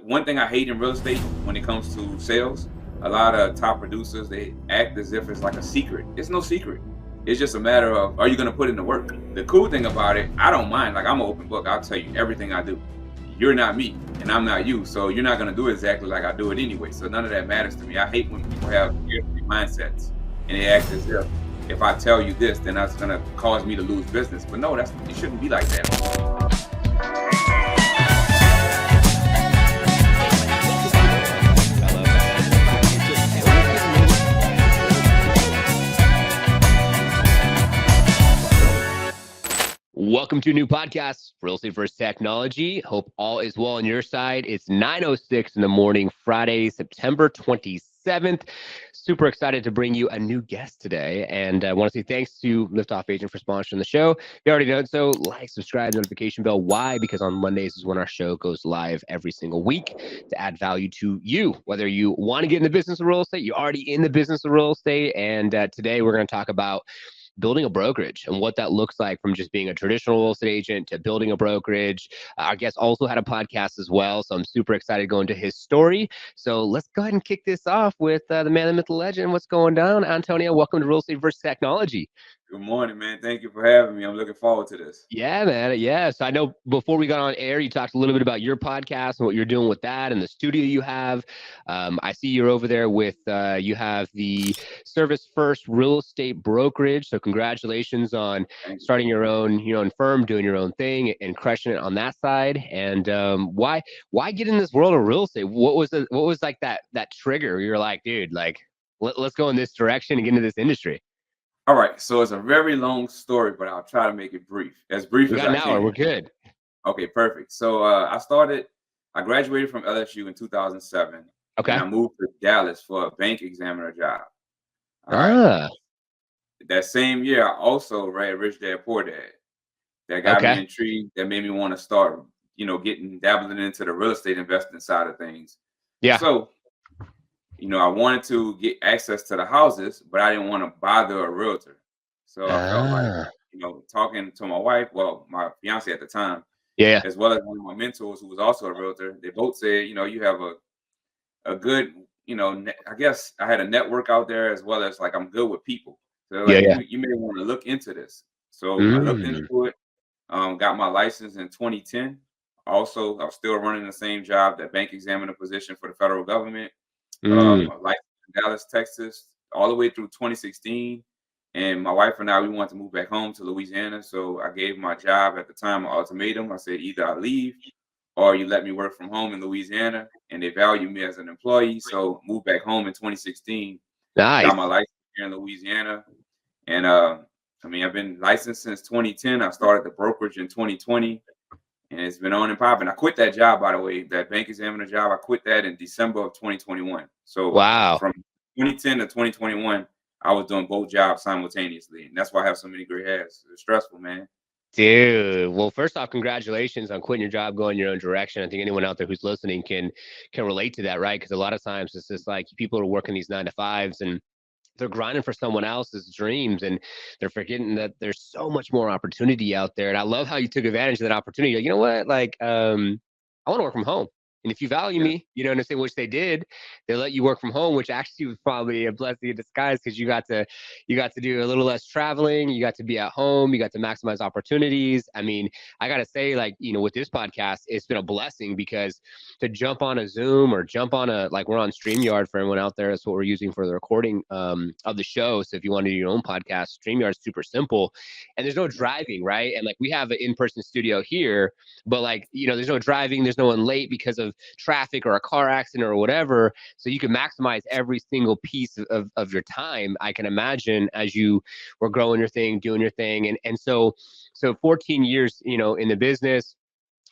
one thing I hate in real estate when it comes to sales, a lot of top producers, they act as if it's like a secret. It's no secret. It's just a matter of, are you going to put in the work? The cool thing about it, I don't mind. Like, I'm an open book. I'll tell you everything I do. You're not me and I'm not you. So you're not going to do it exactly like I do it anyway. So none of that matters to me. I hate when people have scarcity mindsets and they act as if I tell you this, then that's going to cause me to lose business. But no, it shouldn't be like that. Welcome to a new podcast, Real Estate vs. Technology. Hope all is well on your side. It's 9:06 in the morning, Friday, September 27th. Super excited to bring you a new guest today. And I want to say thanks to Liftoff Agent for sponsoring the show. You already know it, so like, subscribe, notification bell. Why? Because on Mondays is when our show goes live every single week to add value to you. Whether you want to get in the business of real estate, you're already in the business of real estate. And today we're going to talk about building a brokerage and what that looks like from just being a traditional real estate agent to building a brokerage. Our guest also had a podcast as well, so I'm super excited to go into his story. So let's go ahead and kick this off with the man, the myth, the legend. What's going down, Antonio? Welcome to Real Estate vs. Technology. Good morning, man. Thank you for having me. I'm looking forward to this. Yeah, man. Yeah. So I know before we got on air, you talked a little bit about your podcast and what you're doing with that and the studio you have. I see you're over there with, you have the Service First Real Estate Brokerage. So congratulations on starting your own, firm, doing your own thing and crushing it on that side. And why get in this world of real estate? What was like that trigger? You're like, dude, like, let's go in this direction and get into this industry. All right, so it's a very long story, but I'll try to make it brief, as brief as I can. We got an hour, we're good. Okay, perfect. So I graduated from LSU in 2007. Okay. And I moved to Dallas for a bank examiner job. All right. That same year, I also read Rich Dad Poor Dad. That got me intrigued. That made me want to start, dabbling into the real estate investing side of things. Yeah. So, I wanted to get access to the houses, but I didn't want to bother a realtor. So I felt like, talking to my wife, well, my fiance at the time, as well as one of my mentors who was also a realtor, they both said, you have a good, I guess I had a network out there, as well as like I'm good with people. So you may want to look into this. So I looked into it, got my license in 2010. Also, I was still running the same job, that bank examiner position for the federal government. Like in Dallas, Texas, all the way through 2016. And my wife and I, we wanted to move back home to Louisiana. So I gave my job at the time an ultimatum. I said, either I leave or you let me work from home in Louisiana. And they value me as an employee. So moved back home in 2016. Nice. Got my license here in Louisiana. And I've been licensed since 2010. I started the brokerage in 2020. And it's been on and popping. I quit that job, by the way, that bank examiner job. I quit that in December of 2021. So from 2010 to 2021, I was doing both jobs simultaneously. And that's why I have so many gray hairs. It's stressful, man. Dude, well, first off, congratulations on quitting your job, going your own direction. I think anyone out there who's listening can relate to that, right? Because a lot of times it's just like people are working these 9-to-5s and they're grinding for someone else's dreams and they're forgetting that there's so much more opportunity out there. And I love how you took advantage of that opportunity. Like, you know what? Like, I want to work from home. And if you value me, understand, which they did, they let you work from home, which actually was probably a blessing in disguise because you got to do a little less traveling. You got to be at home. You got to maximize opportunities. I mean, I got to say, like, with this podcast, it's been a blessing because to jump on a Zoom or jump on we're on StreamYard for everyone out there. That's what we're using for the recording of the show. So if you want to do your own podcast, StreamYard's super simple and there's no driving, right? And like we have an in-person studio here, but like, there's no driving, there's no one late because of traffic or a car accident or whatever. So you can maximize every single piece of your time, I can imagine, as you were growing your thing, doing your thing. And so 14 years, in the business,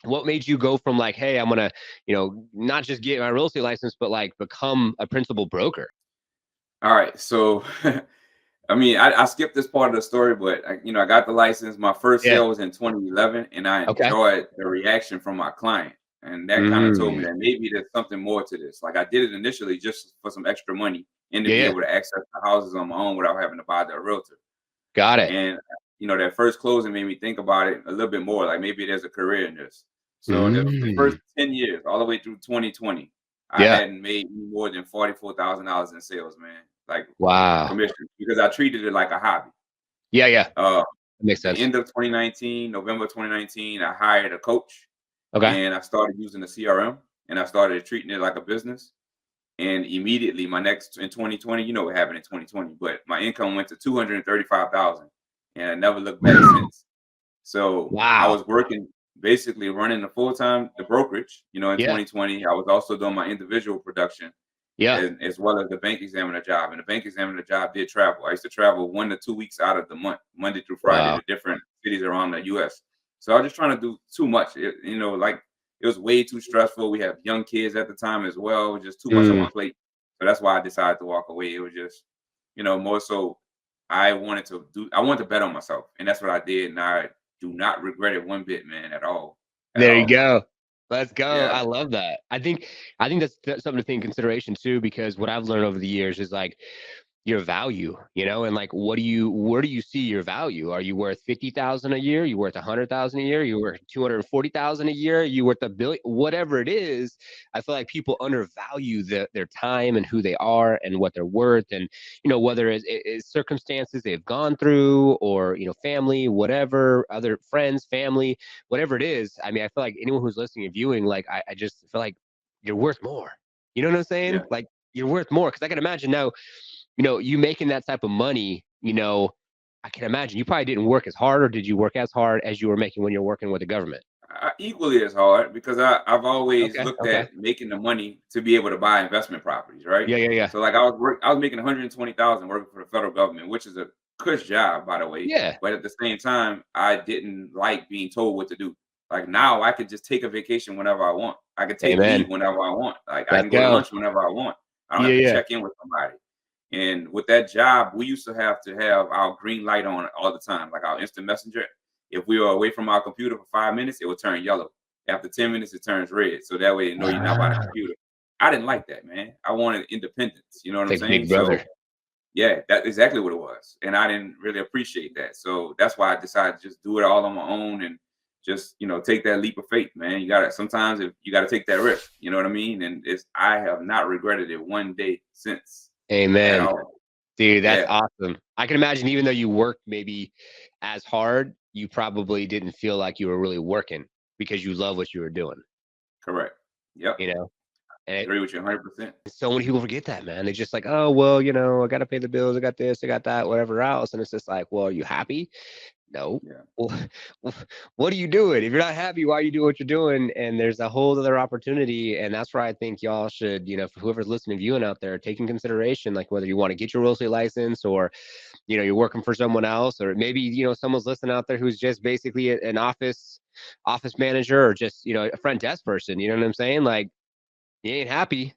what made you go from like, hey, I'm going to, not just get my real estate license, but like become a principal broker? All right. So, I skipped this part of the story, but I got the license. My first sale was in 2011 and I enjoyed the reaction from my client. And that kind of told me that maybe there's something more to this. Like I did it initially just for some extra money and to be able to access the houses on my own without having to bother a realtor. Got it. And, that first closing made me think about it a little bit more. Like maybe there's a career in this. So the first 10 years, all the way through 2020, I Yeah. hadn't made more than $44,000 in sales, man. Like Wow. commission, because I treated it like a hobby. Yeah, yeah. Uh, That makes the sense. end of 2019, November 2019, I hired a coach Okay. and I started using the CRM and I started treating it like a business. And immediately my next in 2020, you know what happened in 2020, but my income went to 235,000 and I never looked back since. So I Wow. was working basically running the full time the brokerage, in Yeah. 2020. I was also doing my individual production Yeah. as well as the bank examiner job. And the bank examiner job did travel. I used to travel 1 to 2 weeks out of the month, Monday through Friday, Wow. to different cities around the US. So I was just trying to do too much. Like it was way too stressful. We have young kids at the time as well. It was just too much on Mm. my plate. So that's why I decided to walk away. It was just, more so I wanted to bet on myself. And that's what I did. And I do not regret it one bit, man, at all. At There you all. go. Let's go. Yeah. I love that. I think that's something to take in consideration too, because what I've learned over the years is like your value, and like where do you see your value? Are you worth 50,000 a year? Are you worth 100,000 a year? Are you worth 240,000 a year? Are you worth a billion? Whatever it is, I feel like people undervalue their time and who they are and what they're worth, and whether it's circumstances they've gone through, or family, whatever, other friends, family, whatever it is. I mean, I feel like anyone who's listening and viewing, like I just feel like you're worth more. You know what I'm saying? Yeah. Like you're worth more, because I can imagine now, you making that type of money, I can imagine you probably didn't work as hard, or did you work as hard as you were making when you're working with the government? Equally as hard because I've always Okay. looked Okay. at making the money to be able to buy investment properties, right? Yeah. Yeah. Yeah. So like I was making 120,000 working for the federal government, which is a cush job, by the way. Yeah. But at the same time, I didn't like being told what to do. Like now, I could just take a vacation whenever I want. I could take leave Amen. whenever I want. Like I Let's can go to go. lunch whenever I want. I don't Yeah. have to Yeah. check in with somebody. And with that job, we used to have our green light on all the time, like our instant messenger. If we were away from our computer for 5 minutes, it would turn yellow. After 10 minutes, it turns red. So that way they know you're not by the Ah, computer. I didn't like that, man. I wanted independence. You know what it's I'm like saying? Big So Brother. yeah, that's exactly what it was. And I didn't really appreciate that. So that's why I decided to just do it all on my own and just, take that leap of faith, man. You gotta sometimes if you gotta take that risk, you know what I mean? And I have not regretted it one day since at Amen. all. Dude, that's Yeah, awesome. I can imagine, even though you worked maybe as hard, you probably didn't feel like you were really working, because you love what you were doing, correct. Yep. you know? And Agree with you 100%. so many people forget that, man. They just like, oh, well, I got to pay the bills. I got this, I got that, whatever else. And it's just like, well, are you happy? No. Yeah. Well, what are you doing? If you're not happy, why are you doing what you're doing? And there's a whole other opportunity. And that's where I think y'all should, for whoever's listening, viewing out there, take in consideration, like whether you want to get your real estate license, or, you're working for someone else, or maybe, someone's listening out there who's just basically an office manager, or just, a front desk person. You know what I'm saying? Like, you ain't happy.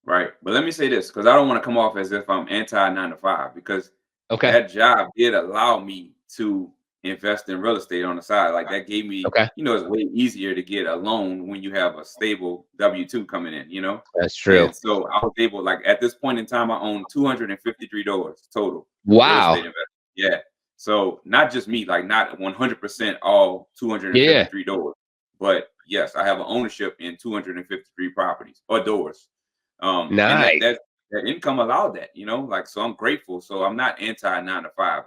Right. But let me say this, because I don't want to come off as if I'm anti 9 to 5, because Okay. that job did allow me to invest in real estate on the side. Like that gave me, Okay. it's way easier to get a loan when you have a stable W-2 coming in. That's true. And so I was able, like at this point in time, I own 253 doors total real estate Wow. investment. Yeah. So not just me, like not 100% all Yeah. 253 doors, but yes, I have an ownership in 253 properties or doors. And that Nice. that that income allowed that, like so I'm grateful. So I'm not anti 9 to 5.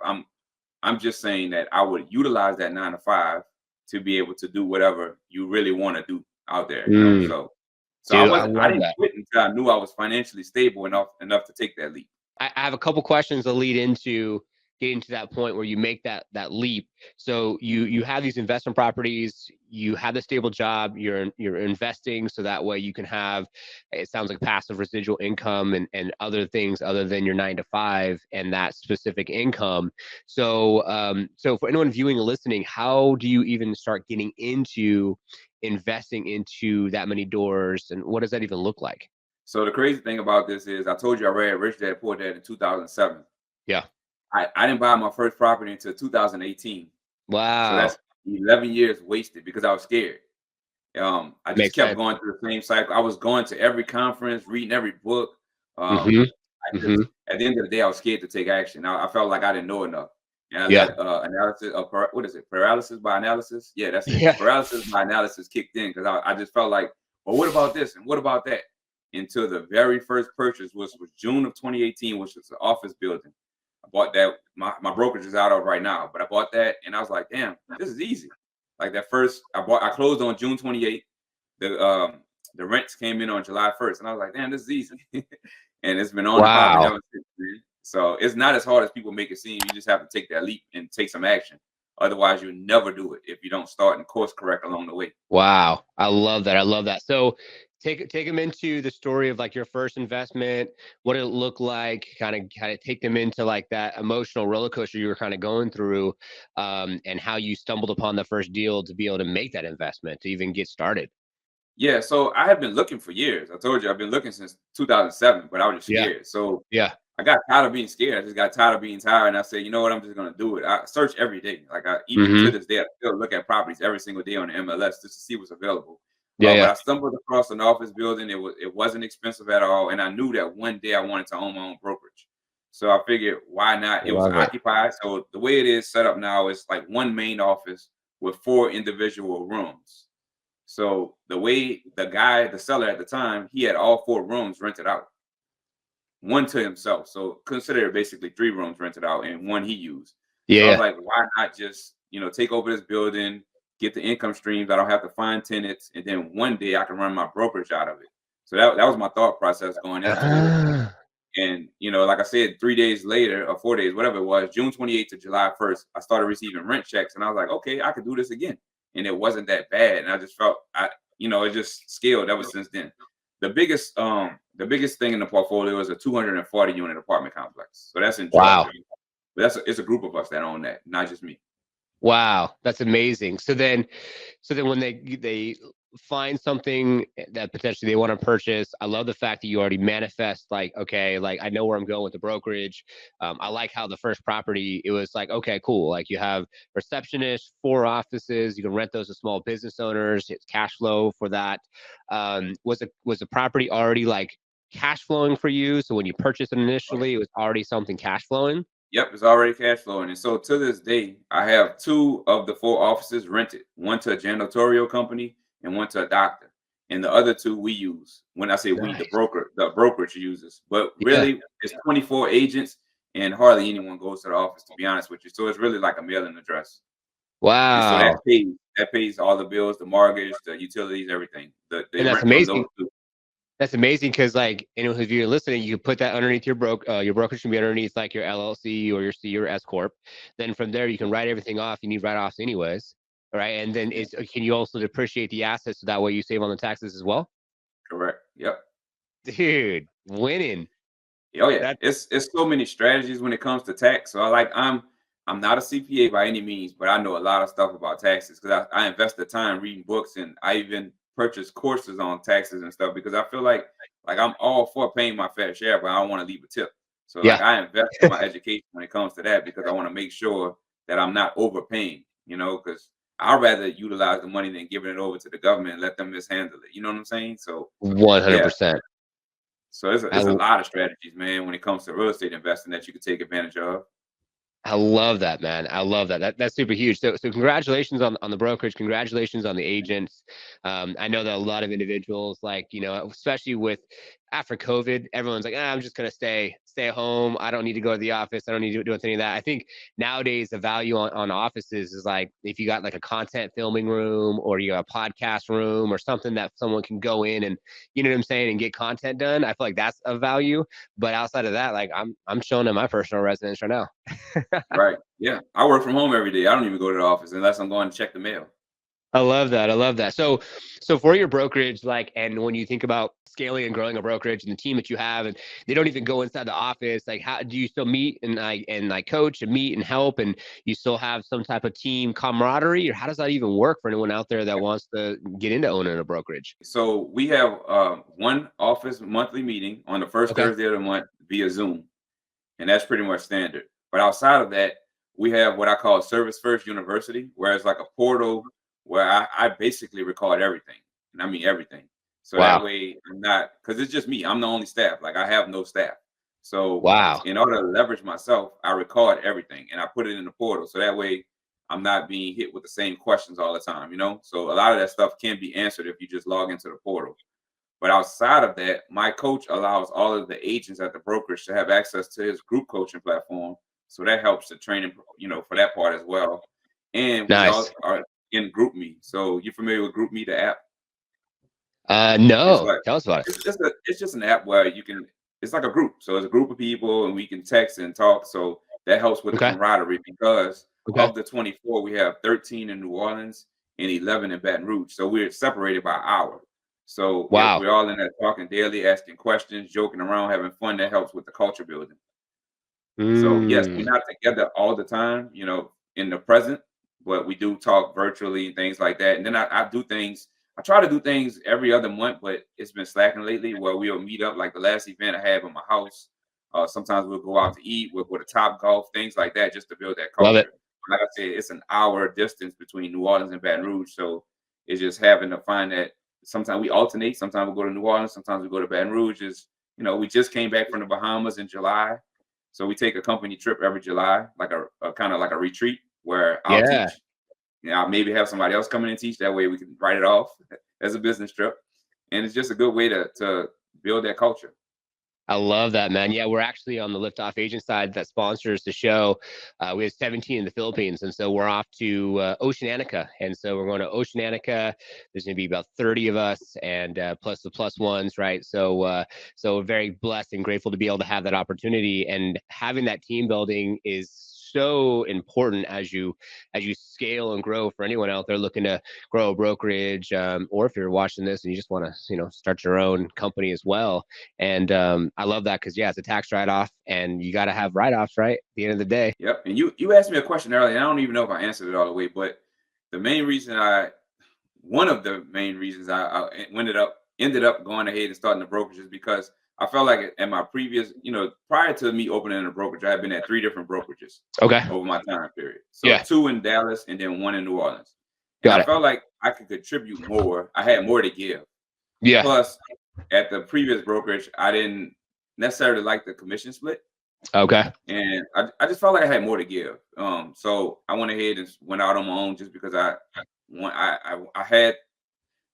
I'm just saying that I would utilize that 9 to 5 to be able to do whatever you really want to do out there. Mm, So dude, I I love didn't that. quit until I knew I was financially stable enough to take that leap. I have a couple questions that lead into getting to that point where you make that leap. So you have these investment properties, you have the stable job, you're investing, so that way you can have, it sounds like, passive residual income, and other things other than your 9 to 5 and that specific income. So for anyone viewing and listening, how do you even start getting into investing into that many doors, and what does that even look like? So the crazy thing about this is I told you I read Rich Dad Poor Dad in 2007. Yeah. I didn't buy my first property until 2018. So Wow. that's 11 years wasted because I was scared. I just Makes kept sense. going through the same cycle. I was going to every conference, reading every book. Mm-hmm. I Mm-hmm. just, at the end of the day, I was scared to take action. I felt like I didn't know enough. And I Yeah. let analysis of what is it? Paralysis by analysis. Yeah, that's it. Yeah. Paralysis by analysis kicked in because I just felt like, well, what about this and what about that? Until the very first purchase was June of 2018, which was an office building. I bought that. My brokerage is out of right now, but I bought that and I was like, damn, this is easy. Like that first, I closed on June 28th. The rents came in on July 1st, and I was like, damn, this is easy. And it's been on and popping Wow. ever since, man. So it's not as hard as people make it seem. You just have to take that leap and take some action. Otherwise, you never do it if you don't start and course correct along the way. Wow. I love that. I love that. So take them into the story of like your first investment, what it looked like, kind of take them into like that emotional roller coaster you were kind of going through, and how you stumbled upon the first deal to be able to make that investment to even get started. Yeah, so I have been looking for years. I told you I've been looking since 2007, but I was just Yeah. scared. So Yeah. I got tired of being scared. I just got tired of being tired, and I said, you know what? I'm just gonna do it. I search every day. Like even to Mm-hmm. this day, I still look at properties every single day on the MLS just to see what's available. Yeah. But Yeah. I stumbled across an office building. It wasn't expensive at all, and I knew that one day I wanted to own my own brokerage. So I figured, why not? It was Love it. occupied. So the way it is set up now is like one main office with 4 individual rooms. So the way the seller at the time, he had all 4 rooms rented out, one to himself. So consider it basically 3 rooms rented out and one he used. Yeah. So I was Yeah. like, why not just, take over this building, get the income streams. I don't have to find tenants. And then one day I can run my brokerage out of it. So that was my thought process going into it. Ah, And, like I said, 3 days later or 4 days, whatever it was, June 28th to July 1st, I started receiving rent checks. And I was like, okay, I could do this again. And it wasn't that bad. And I just felt, it just scaled ever since then. The biggest thing in the portfolio is a 240 unit apartment complex. So that's in wow. Georgia. But it's a group of us that own that, not just me. Wow. That's amazing. So then when they find something that potentially they want to purchase, I love the fact that you already manifest like, okay, like I know where I'm going with the brokerage. I like how the first property, it was like, okay, cool. Like you have receptionists, 4 offices, you can rent those to small business owners. It's cash flow for that. Was the property already like cash flowing for you? So when you purchased it initially, it was already something cash flowing? Yep, it's already cash flowing. And so to this day, I have 2 of the 4 offices rented, one to a janitorial company and one to a doctor. And the other 2 we use. When I say we, Nice. the brokerage uses. But Yeah. really, it's 24 agents and hardly anyone goes to the office, to be honest with you. So it's really like a mailing address. And so that Wow. pays all the bills, the mortgage, the utilities, everything. The And that's rent from amazing. those 2. That's amazing because, like, if you're listening, you put that underneath your brokerage can be underneath like your LLC or your C or S corp. Then from there, you can write everything off. You need write-offs anyways, right? And then Yeah, can you also depreciate the assets so that way you save on the taxes as well? correct. Yep. Dude, winning. Oh yeah, That it's so many strategies when it comes to tax. So I'm not a CPA by any means, but I know a lot of stuff about taxes because I invest the time reading books and I even purchase courses on taxes and stuff because I feel like I'm all for paying my fair share, but I don't want to leave a tip. So like yeah. I invest in my education when it comes to that because I want to make sure that I'm not overpaying, because I'd rather utilize the money than giving it over to the government and let them mishandle it. You know what I'm saying? So yeah, 100%. so it's a, I it's a lot of strategies, man, when it comes to real estate investing that you could take advantage of. I love that, man. I love that. That's super huge. So congratulations on the brokerage. Congratulations on the agents. I know that a lot of individuals, like, especially with after COVID, everyone's like, I'm just gonna stay home. I don't need to go to the office. I don't need to do any of that. I think nowadays the value on offices is like if you got like a content filming room or you got a podcast room or something that someone can go in and you know what I'm saying and get content done. I feel like that's a value. But outside of that, like I'm showing in my personal residence right now. Right. Yeah. I work from home every day. I don't even go to the office unless I'm going to check the mail. I love that. I love that. So for your brokerage, like, and when you think about scaling and growing a brokerage and the team that you have, and they don't even go inside the office, like, how do you still meet and coach and meet and help, and you still have some type of team camaraderie, or how does that even work for anyone out there that wants to get into owning a brokerage? So we have one office monthly meeting on the first Okay. Thursday of the month via Zoom, and that's pretty much standard. But outside of that, we have what I call Service First University, where it's like a portal where I basically record everything, and I mean everything. So that Wow. way I'm not because it's just me. I'm the only staff. Like I have no staff. So Wow. in order to leverage myself, I record everything and I put it in the portal. So that way I'm not being hit with the same questions all the time, you know? So a lot of that stuff can be answered if you just log into the portal. But outside of that, my coach allows all of the agents at the brokerage to have access to his group coaching platform. So that helps the training, for that part as well. And we Nice. all are in GroupMe. So you familiar with GroupMe, the app? It's No. like Tell us about it. it's just an app where you can. It's like a group. So it's a group of people, and we can text and talk. So that helps with the Okay. camaraderie because Okay. of the 24, we have 13 in New Orleans and 11 in Baton Rouge. So we're separated by an hour. So if Wow. we're all in there talking daily, asking questions, joking around, having fun, that helps with the culture building. So yes, we're Mm. not together all the time, in the present, but we do talk virtually and things like that. And then I do things. I try to do things every other month, but it's been slacking lately. Where we'll meet up, like the last event I had in my house. Sometimes we'll go out to eat. We'll go to Top Golf, things like that, just to build that Love it. culture. Like I said, it's an hour distance between New Orleans and Baton Rouge, so it's just having to find that. Sometimes we alternate. Sometimes we go to New Orleans. Sometimes we go to Baton Rouge. We just came back from the Bahamas in July. So we take a company trip every July, like a kind of like a retreat where I'll Yeah. teach. I'll maybe have somebody else come in and teach. That way we can write it off as a business trip. And it's just a good way to build that culture. I love that, man. Yeah, we're actually on the Liftoff Agent side that sponsors the show. We have 17 in the Philippines, and so we're off to Oceanica. And so we're going to Oceanica. There's going to be about 30 of us, and plus the plus ones, right? So very blessed and grateful to be able to have that opportunity. And having that team building is so important as you scale and grow for anyone out there looking to grow a brokerage, or if you're watching this and you just want to start your own company as well. And I love that because it's a tax write-off, and you got to have write-offs, right? At the end of the day. Yep. And you asked me a question earlier, and I don't even know if I answered it all the way, but one of the main reasons I ended up going ahead and starting the brokerage is because I felt like at my previous, prior to me opening a brokerage, I had been at 3 different brokerages Okay. over my time period. So Yeah. 2 in Dallas and then 1 in New Orleans. And Got I it. felt like I could contribute more. I had more to give. Yeah. Plus, at the previous brokerage, I didn't necessarily like the commission split. Okay. And I just felt like I had more to give. So I went ahead and went out on my own just because I had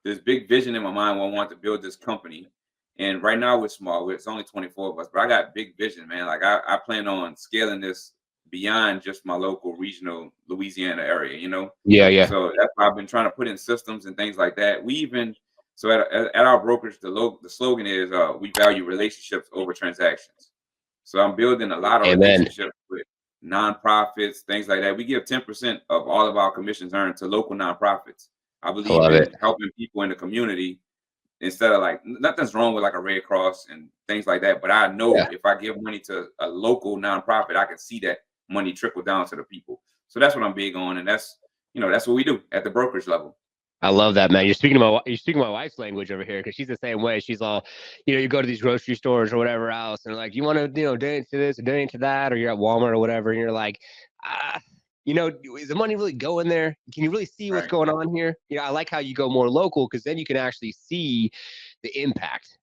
this big vision in my mind where I wanted to build this company. And right now we're small. It's only 24 of us, but I got big vision, man. Like I plan on scaling this beyond just my local regional Louisiana area, Yeah. Yeah. So that's why I've been trying to put in systems and things like that. So at our brokerage, the slogan is we value relationships over transactions. So I'm building a lot of Amen. relationships with nonprofits, things like that. We give 10% of all of our commissions earned to local nonprofits. I believe love in it. helping people in the community instead of like nothing's wrong with like a Red Cross and things like that. But I know Yeah. if I give money to a local nonprofit, I can see that money trickle down to the people. So that's what I'm big on, and that's what we do at the brokerage level. I love that, man. You're speaking my wife's language over here because she's the same way. She's all, you go to these grocery stores or whatever else, and they're like, you want to, donate to this or donate to that, or you're at Walmart or whatever, and you're like, is the money really going there? Can you really see what's going on here? I like how you go more local because then you can actually see the impact.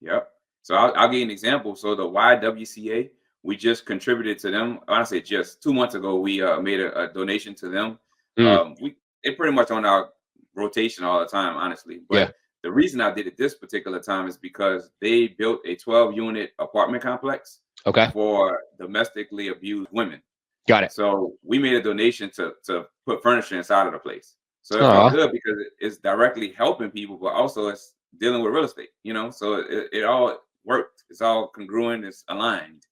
Yep. So I'll give you an example. So the YWCA, we just contributed to them. I say just 2 months ago, we made a donation to them. They're pretty much on our rotation all the time, honestly. But the reason I did it this particular time is because they built a 12-unit apartment complex for domestically abused women. Got it. So we made a donation to put furniture inside of the place. So it felt good because it's directly helping people, but also it's dealing with real estate, so it all worked. It's all congruent. It's aligned.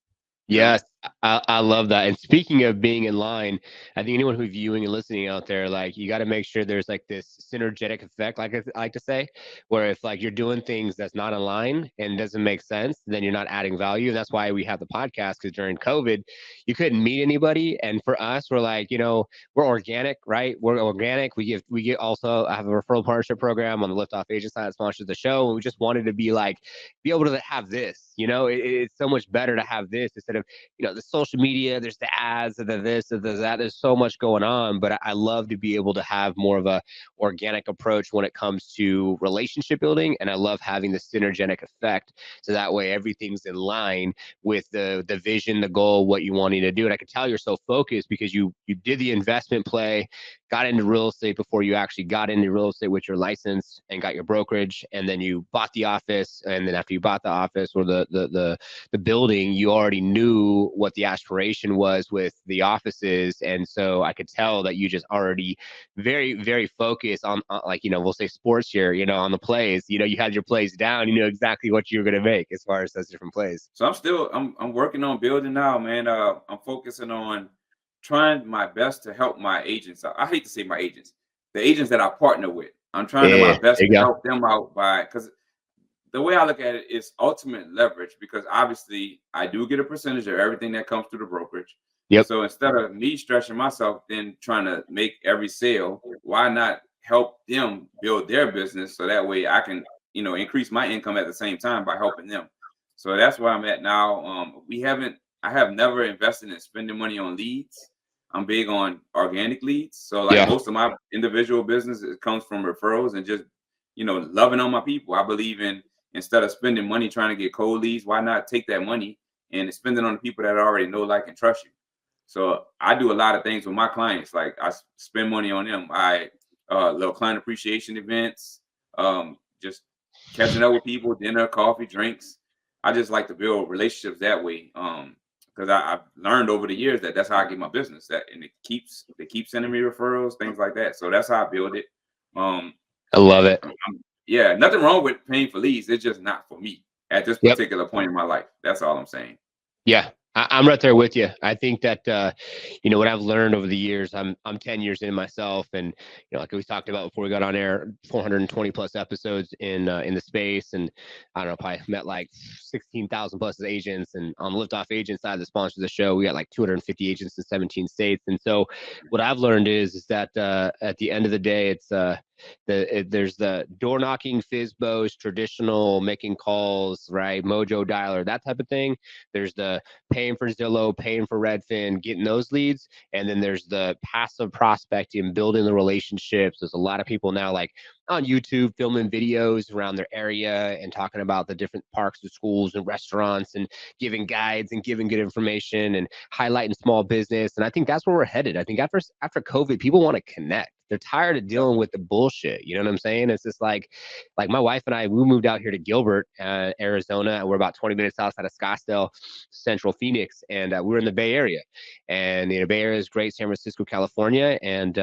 Yes, I love that. And speaking of being in line, I think anyone who's viewing and listening out there, like you got to make sure there's like this synergetic effect, like I like to say, where if like you're doing things that's not in line and doesn't make sense, then you're not adding value. And that's why we have the podcast, because during COVID, you couldn't meet anybody. And for us, we're like, we're organic, right? We're organic. We get also I have a referral partnership program on the Liftoff Agent side that sponsors the show. And we just wanted to be able to have this, it's so much better to have this instead of, the social media, there's the ads, there's this, there's that, there's so much going on, but I love to be able to have more of a organic approach when it comes to relationship building. And I love having the synergetic effect. So that way everything's in line with the vision, the goal, what you wanting to do. And I could tell you're so focused because you did the investment play, got into real estate before you actually got into real estate with your license and got your brokerage, and then you bought the office, and then after you bought the office or the building, you already knew what the aspiration was with the offices. And so I could tell that you just already very, very focused on like, we'll say sports here, on the plays. You had your plays down, you know exactly what you were going to make as far as those different plays. So I'm working on building now, man. I'm focusing on trying my best to help my agents. I hate to say my agents, the agents that I partner with. I'm trying to my Yeah, best there you to go. help them out because the way I look at it is ultimate leverage, because obviously I do get a percentage of everything that comes through the brokerage. Yep. So instead of me stretching myself then trying to make every sale, why not help them build their business so that way I can, increase my income at the same time by helping them. So that's where I'm at now. I have never invested in spending money on leads. I'm big on organic leads. So like Yeah. most of my individual business, it comes from referrals and just, loving on my people. I believe in, instead of spending money trying to get cold leads, why not take that money and spend it on the people that already know, like, and trust you? So I do a lot of things with my clients. Like I spend money on them. Little client appreciation events, just catching up with people, dinner, coffee, drinks. I just like to build relationships that way. Because I've learned over the years that that's how I get my business. They keep sending me referrals, things like that. So that's how I build it. I love it. Yeah, nothing wrong with paying for leads. It's just not for me at this Yep. particular point in my life. That's all I'm saying. Yeah, I'm right there with you. I think that what I've learned over the years. I'm 10 years in myself, and like we talked about before we got on air, 420 plus episodes in the space, and I don't know, probably met like 16,000 plus agents. And on the Liftoff agent side that sponsors the show, we got like 250 agents in 17 states. And so what I've learned is that at the end of the day, it's there's the door knocking, FISBOs, traditional making calls, right? Mojo dialer, that type of thing. There's the paying for Zillow, paying for Redfin, getting those leads. And then there's the passive prospecting, building the relationships. There's a lot of people now like on YouTube filming videos around their area and talking about the different parks and schools and restaurants and giving guides and giving good information and highlighting small business. And I think that's where we're headed. I think after COVID, people want to connect. They're tired of dealing with the bullshit. You know what I'm saying? It's just like my wife and I, we moved out here to Gilbert, Arizona. We're about 20 minutes outside of Scottsdale, Central Phoenix, and we're in the Bay Area. And Bay Area is great, San Francisco, California, and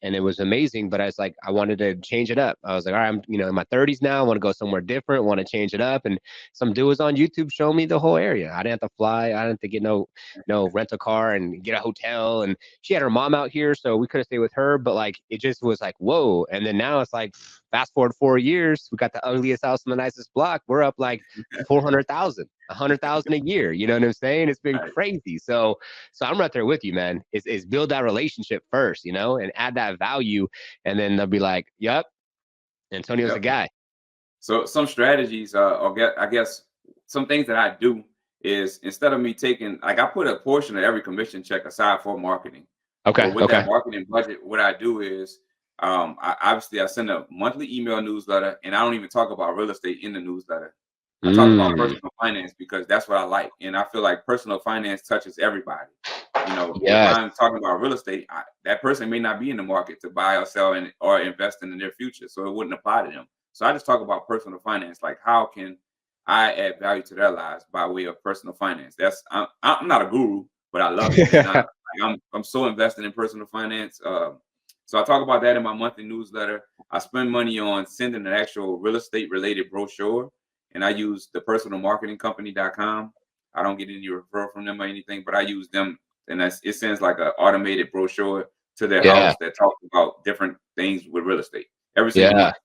it was amazing. But I was like, I wanted to change it up. I was like, all right, I'm in my 30s now. I want to go somewhere different. Want to change it up. And some dude was on YouTube showing me the whole area. I didn't have to fly. I didn't have to get no rent a car and get a hotel. And she had her mom out here, so we could have stayed with her. But like, it just was like, whoa. And then now it's like, fast forward 4 years, we got the ugliest house in the nicest block. We're up like 400,000, 100,000 a year. You know what I'm saying? It's been crazy. So I'm right there with you, man. Is build that relationship first, and add that value, and then they'll be like, "Yep, Antonio's a guy." So some strategies, I guess some things that I do is, instead of me taking, like, I put a portion of every commission check aside for marketing. Okay. So with that marketing budget, what I do is, I send a monthly email newsletter, and I don't even talk about real estate in the newsletter. I talk about personal finance because that's what I like, and I feel like personal finance touches everybody. If I'm talking about real estate, that person may not be in the market to buy or sell or invest in their future, so it wouldn't apply to them. So I just talk about personal finance, like how can I add value to their lives by way of personal finance. I'm not a guru, but I love it. And I'm so invested in personal finance. So I talk about that in my monthly newsletter. I spend money on sending an actual real estate related brochure, and I use the personalmarketingcompany.com. I don't get any referral from them or anything, but I use them, and it sends like an automated brochure to their house that talks about different things with real estate every single month.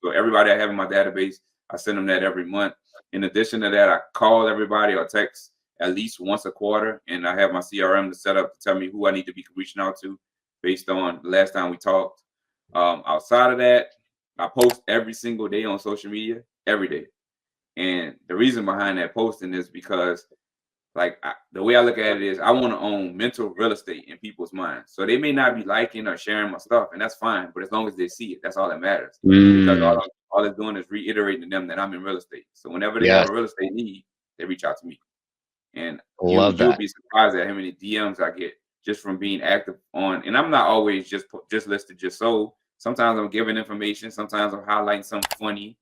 So everybody I have in my database, I send them that every month. In addition to that, I call everybody or text at least once a quarter, and I have my CRM to set up to tell me who I need to be reaching out to based on the last time we talked. Outside of that, I post every single day on social media, every day. And the reason behind that posting is because Like the way I look at it is, I want to own mental real estate in people's minds. So they may not be liking or sharing my stuff, and that's fine. But as long as they see it, that's all that matters. Because all it's doing is reiterating to them that I'm in real estate. So whenever they have Yes. a real estate need, they reach out to me. And Love you'll that. be surprised at how many DMs I get just from being active on. And I'm not always just listed just sold. Sometimes I'm giving information. Sometimes I'm highlighting something funny,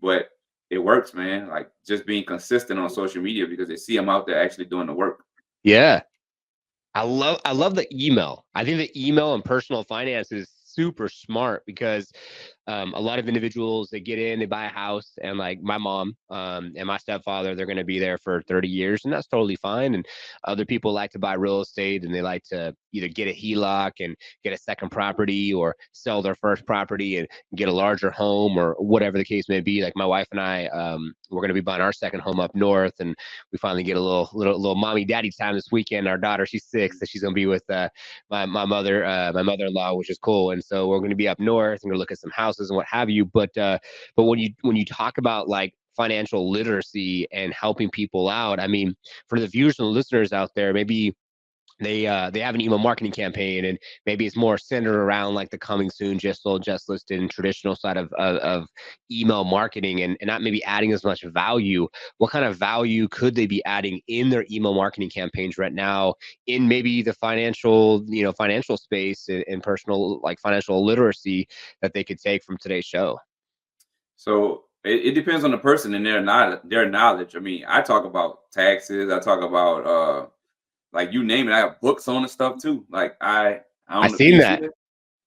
but it works, man. Like just being consistent on social media because they see I'm out there actually doing the work. Yeah. I love the email. I think the email and personal finance is super smart because a lot of individuals, they get in, they buy a house, and like my mom and my stepfather, they're going to be there for 30 years, and that's totally fine. And other people like to buy real estate, and they like to either get a HELOC and get a second property, or sell their first property and get a larger home, or whatever the case may be. Like my wife and I, we're going to be buying our second home up north, and we finally get a little mommy daddy time this weekend. Our daughter, she's 6, so she's going to be with my mother-in-law, which is cool. And so we're going to be up north and going to look at some houses and what have you. But when you talk about like financial literacy and helping people out, I mean, for the viewers and listeners out there, maybe they have an email marketing campaign, and maybe it's more centered around like the coming soon, just sold, just listed, and traditional side of email marketing, and not maybe adding as much value. What kind of value could they be adding in their email marketing campaigns right now in maybe the financial space, and personal, like financial literacy, that they could take from today's show? So it depends on the person and their knowledge. I mean, I talk about taxes. I talk about like you name it. I have books on the stuff too. Like I I don't know. Can seen you see that. this?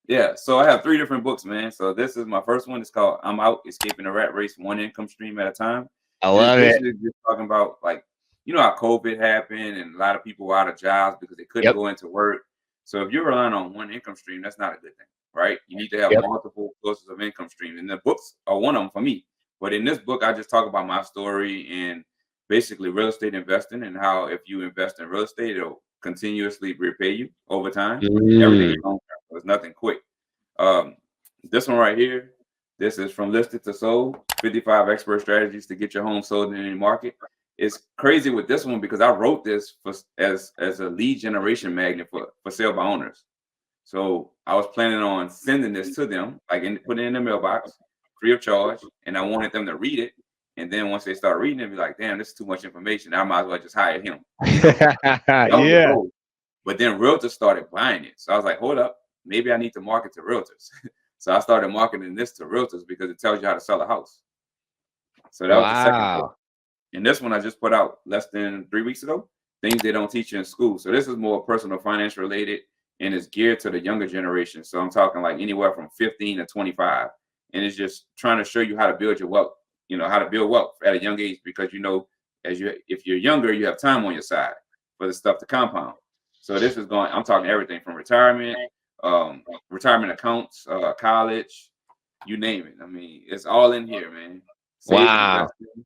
Yeah. So I have 3 different books, man. So this is my first one. It's called "I'm Out: Escaping the Rat Race, One Income Stream at a Time." I And it's love it. basically just talking about like how COVID happened and a lot of people were out of jobs because they couldn't Yep. go into work. So if you're relying on one income stream, that's not a good thing, right? You need to have Yep. multiple sources of income stream. And the books are one of them for me. But in this book, I just talk about my story and basically real estate investing and how if you invest in real estate, it'll continuously repay you over time. Everything is Mm. long term. So it's nothing quick. Um, this one right here, this is From Listed to Sold, 55 expert strategies to get your home sold in any market. It's crazy with this one because I wrote this as a lead generation magnet for sale by owners. So I was planning on sending this to them, like putting it in the mailbox, free of charge, and I wanted them to read it. And then once they start reading it, be like, "Damn, this is too much information. I might as well just hire him." That was the Yeah. goal. But then realtors started buying it. So I was like, hold up, maybe I need to market to realtors. So I started marketing this to realtors because it tells you how to sell a house. So that was the second book. Wow. And this one I just put out less than 3 weeks ago. Things they don't teach you in school. So this is more personal finance related and it's geared to the younger generation. So I'm talking like anywhere from 15 to 25. And it's just trying to show you how to build your wealth, how to build wealth at a young age because if you're younger, you have time on your side for the stuff to compound. So this is I'm talking everything from retirement accounts, college, you name it. I mean, it's all in here, man. Saving, Wow. investing.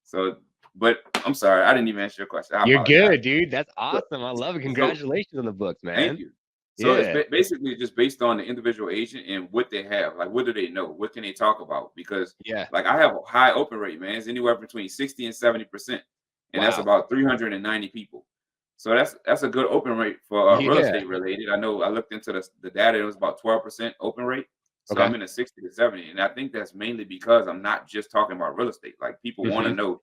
So, but I'm sorry, I didn't even answer your question. I You're apologize. good, dude. That's So, awesome. I love it. so Congratulations on the books, thank man. you. So it's Yeah. basically just based on the individual agent and what they have. Like, what do they know? What can they talk about? Because, Yeah. like, I have a high open rate, man. It's anywhere between 60 and 70%, and that's Wow. about 390 people. So that's a good open rate for real Yeah. estate related. I know I looked into the data; it was about 12% open rate. So Okay. I'm in a 60 to 70, and I think that's mainly because I'm not just talking about real estate. Like people want to Hmm. know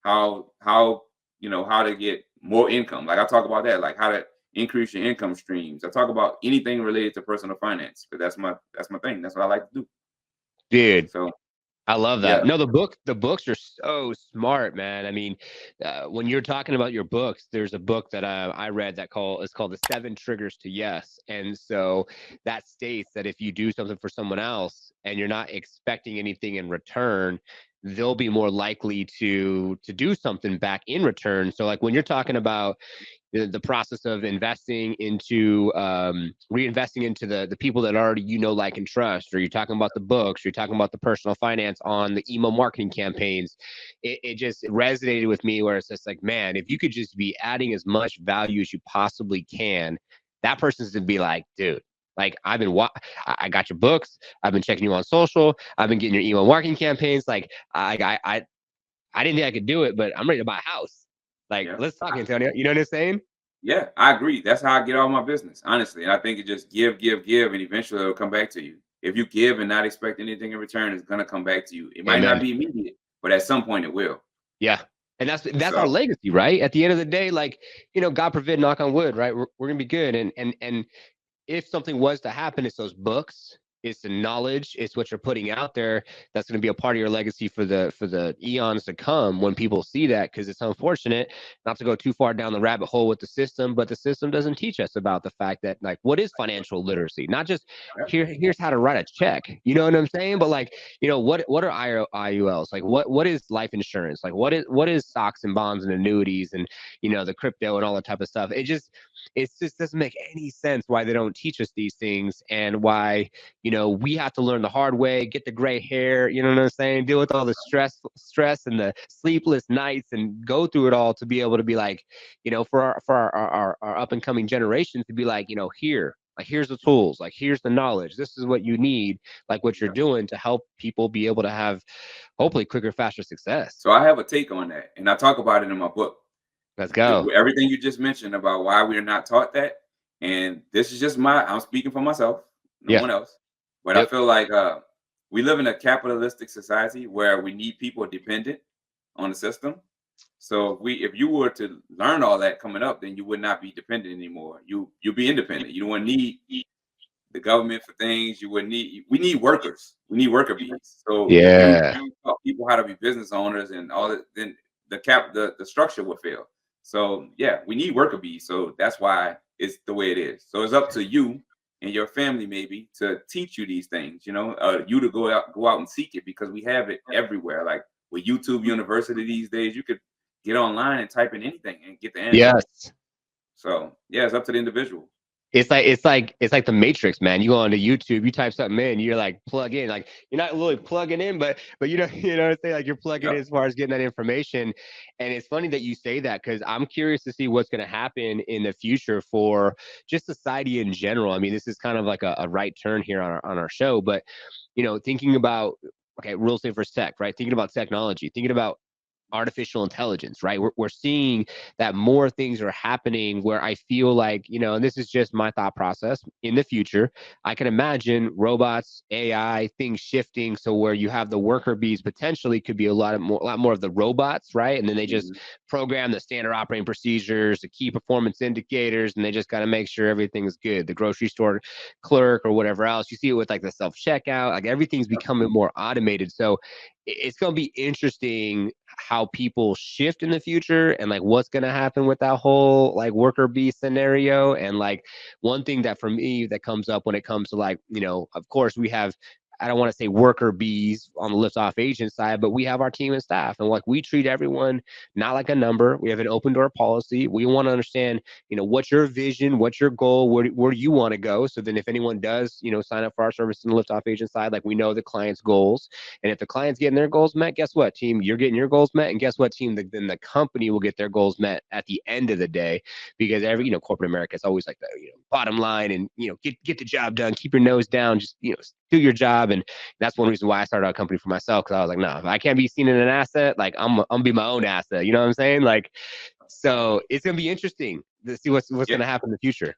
how to get more income. Like I talk about that, like how to increase your income streams. I talk about anything related to personal finance, but that's my thing. That's what I like to do. Dude, So I love that. yeah, No, the books are so smart, man. I mean, when you're talking about your books, there's a book that I read it's called The Seven Triggers to Yes. And so that states that if you do something for someone else and you're not expecting anything in return, they'll be more likely to do something back in return. So like when you're talking about the process of investing into reinvesting into the people that already like and trust, or you're talking about the books, you're talking about the personal finance on the email marketing campaigns, it just resonated with me where it's just like, man, if you could just be adding as much value as you possibly can, that person's gonna be like, dude, like I got your books, I've been checking you on social, I've been getting your email marketing campaigns, like I didn't think I could do it, but I'm ready to buy a house. Like, Yeah. let's talk, Antonio. You know what I'm saying? Yeah, I agree. That's how I get all my business, honestly. And I think it just give, and eventually it'll come back to you. If you give and not expect anything in return, it's gonna come back to you. It might not Amen. be immediate, but at some point it will. Yeah. And that's our So legacy, right? At the end of the day, like, God forbid, knock on wood, right? We're gonna be good. And if something was to happen, it's those books, it's the knowledge, it's what you're putting out there that's going to be a part of your legacy for the eons to come when people see that. Because it's unfortunate, not to go too far down the rabbit hole with the system, but the system doesn't teach us about the fact that, like, what is financial literacy? Not just here's how to write a check, you know what I'm saying? But like, what are IULs? Like, what is life insurance? Like, what is stocks and bonds and annuities and the crypto and all that type of stuff? It just doesn't make any sense why they don't teach us these things, and why we have to learn the hard way, get the gray hair, you know what I'm saying, deal with all the stress and the sleepless nights, and go through it all to be able to be like, for our up and coming generations to be like, here's the tools, like here's the knowledge, this is what you need, like what you're doing to help people be able to have hopefully quicker, faster success. So I have a take on that, and I talk about it in my book. Let's go. Everything you just mentioned about why we are not taught that, and this is just I'm speaking for myself, no Yeah. one else. But I Yep. feel like we live in a capitalistic society where we need people dependent on the system. So if you were to learn all that coming up, then you would not be dependent anymore. You'll be independent. You wouldn't need the government for things. We need workers. We need worker bees. So Yeah. if you taught people how to be business owners and all that, then the structure would fail. So yeah, we need worker bees. So that's why it's the way it is. So it's up to you and your family maybe to teach you these things. You to go out and seek it, because we have it everywhere. Like with YouTube University these days, you could get online and type in anything and get the answer. Yes. So yeah, it's up to the individual. It's like the Matrix, man. You go onto YouTube, you type something in, you're like plug in, like you're not really plugging in, but you know what I'm saying, like you're plugging in as far as getting that information. And it's funny that you say that, because I'm curious to see what's going to happen in the future for just society in general. I mean, this is kind of like a right turn here on our show, but thinking about, okay, real estate versus tech, right? Thinking about technology, thinking about artificial intelligence, right? We're seeing that more things are happening where I feel like, and this is just my thought process, in the future, I can imagine robots, AI, things shifting. So where you have the worker bees potentially could be a lot more of the robots, right? And then they just program the standard operating procedures, the key performance indicators, and they just got to make sure everything's good. The grocery store clerk or whatever else. You see it with like the self-checkout, like everything's becoming more automated. So it's going to be interesting how people shift in the future, and like what's going to happen with that whole like worker bee scenario. And like one thing that for me that comes up when it comes to like, of course we have, I don't want to say worker bees on the lift off agent side, but we have our team and staff, and like we treat everyone not like a number. We have an open door policy. We want to understand, what's your vision, what's your goal, where you want to go. So then if anyone does, sign up for our service in the lift off agent side, like we know the client's goals. And if the client's getting their goals met, guess what, team? You're getting your goals met. And guess what, team? Then the company will get their goals met at the end of the day, because every, corporate America, it's always like the, bottom line, and, get the job done, keep your nose down, just, do your job. And that's one reason why I started a company for myself, because I was like, no, if I can't be seen in an asset, like I'm gonna be my own asset. You know what I'm saying? Like, so it's gonna be interesting to see what's gonna happen in the future.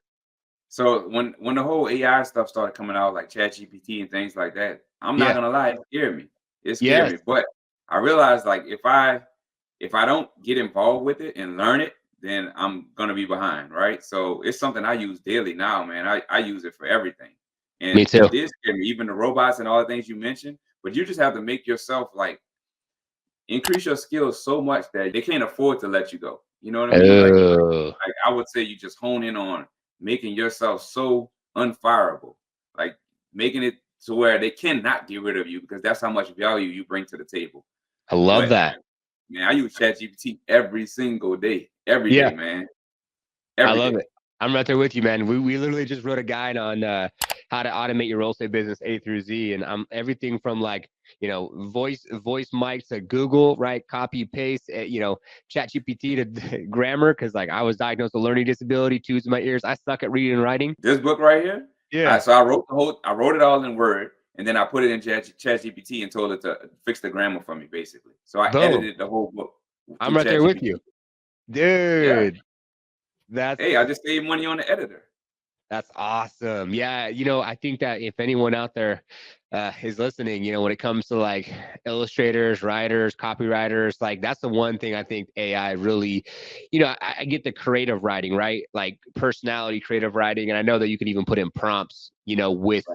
So when the whole AI stuff started coming out, like ChatGPT and things like that, I'm not gonna lie, it scared me. It scared me. But I realized, like, if I don't get involved with it and learn it, then I'm gonna be behind, right? So it's something I use daily now, man. I use it for everything. And me too. it did scare me, even the robots and all the things you mentioned. But you just have to make yourself like increase your skills so much that they can't afford to let you go. You know what I mean? Like I would say you just hone in on making yourself so unfireable, like making it to where they cannot get rid of you, because that's how much value you bring to the table. I love that. Man, I use ChatGPT every single day, every day, man. I love it. I'm right there with you, man. We literally just wrote a guide on how to automate your real estate business A through Z, and I'm everything from like, voice mic to Google, right? Copy paste, Chat GPT to grammar, because like I was diagnosed with a learning disability, tubes in my ears. I suck at reading and writing. This book right here. Yeah. So I wrote it all in Word, and then I put it in ChatGPT and told it to fix the grammar for me, basically. So I edited the whole book. I'm right there with you. Dude, Hey, I just saved money on the editor. That's awesome. Yeah, I think that if anyone out there is listening, when it comes to like illustrators, writers, copywriters, like that's the one thing I think AI really, I get the creative writing, right? Like personality creative writing, and I know that you can even put in prompts, with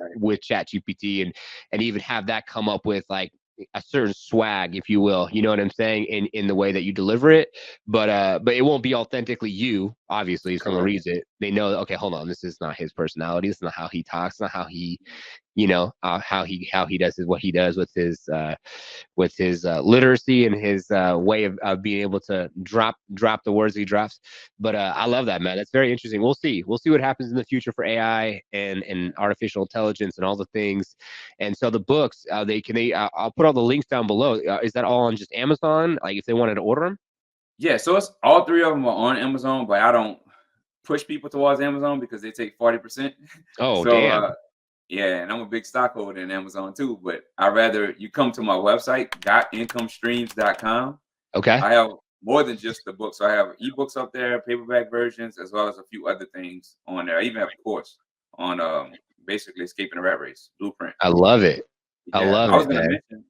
ChatGPT and even have that come up with like a certain swag, if you will, you know what I'm saying, in the way that you deliver it. But it won't be authentically you. Obviously, if someone reads it, they know, okay, hold on, this is not his personality. This is not how he talks. Not how he, how he does what he does with his literacy and his way of being able to drop the words he drops. But I love that, man. That's very interesting. We'll see what happens in the future for AI and artificial intelligence and all the things. And so the books, I'll put all the links down below. Is that all on just Amazon? Like if they wanted to order them? Yeah, so it's all 3 of them are on Amazon, but I don't push people towards Amazon because they take 40%. Oh, So, damn. yeah, and I'm a big stockholder in Amazon too, but I'd rather you come to my website, gotIncomestreams.com. Okay. I have more than just the books. I have ebooks up there, paperback versions, as well as a few other things on there. I even have a course on basically escaping the rat race blueprint. I love it. I Yeah, love I was it, gonna man. mention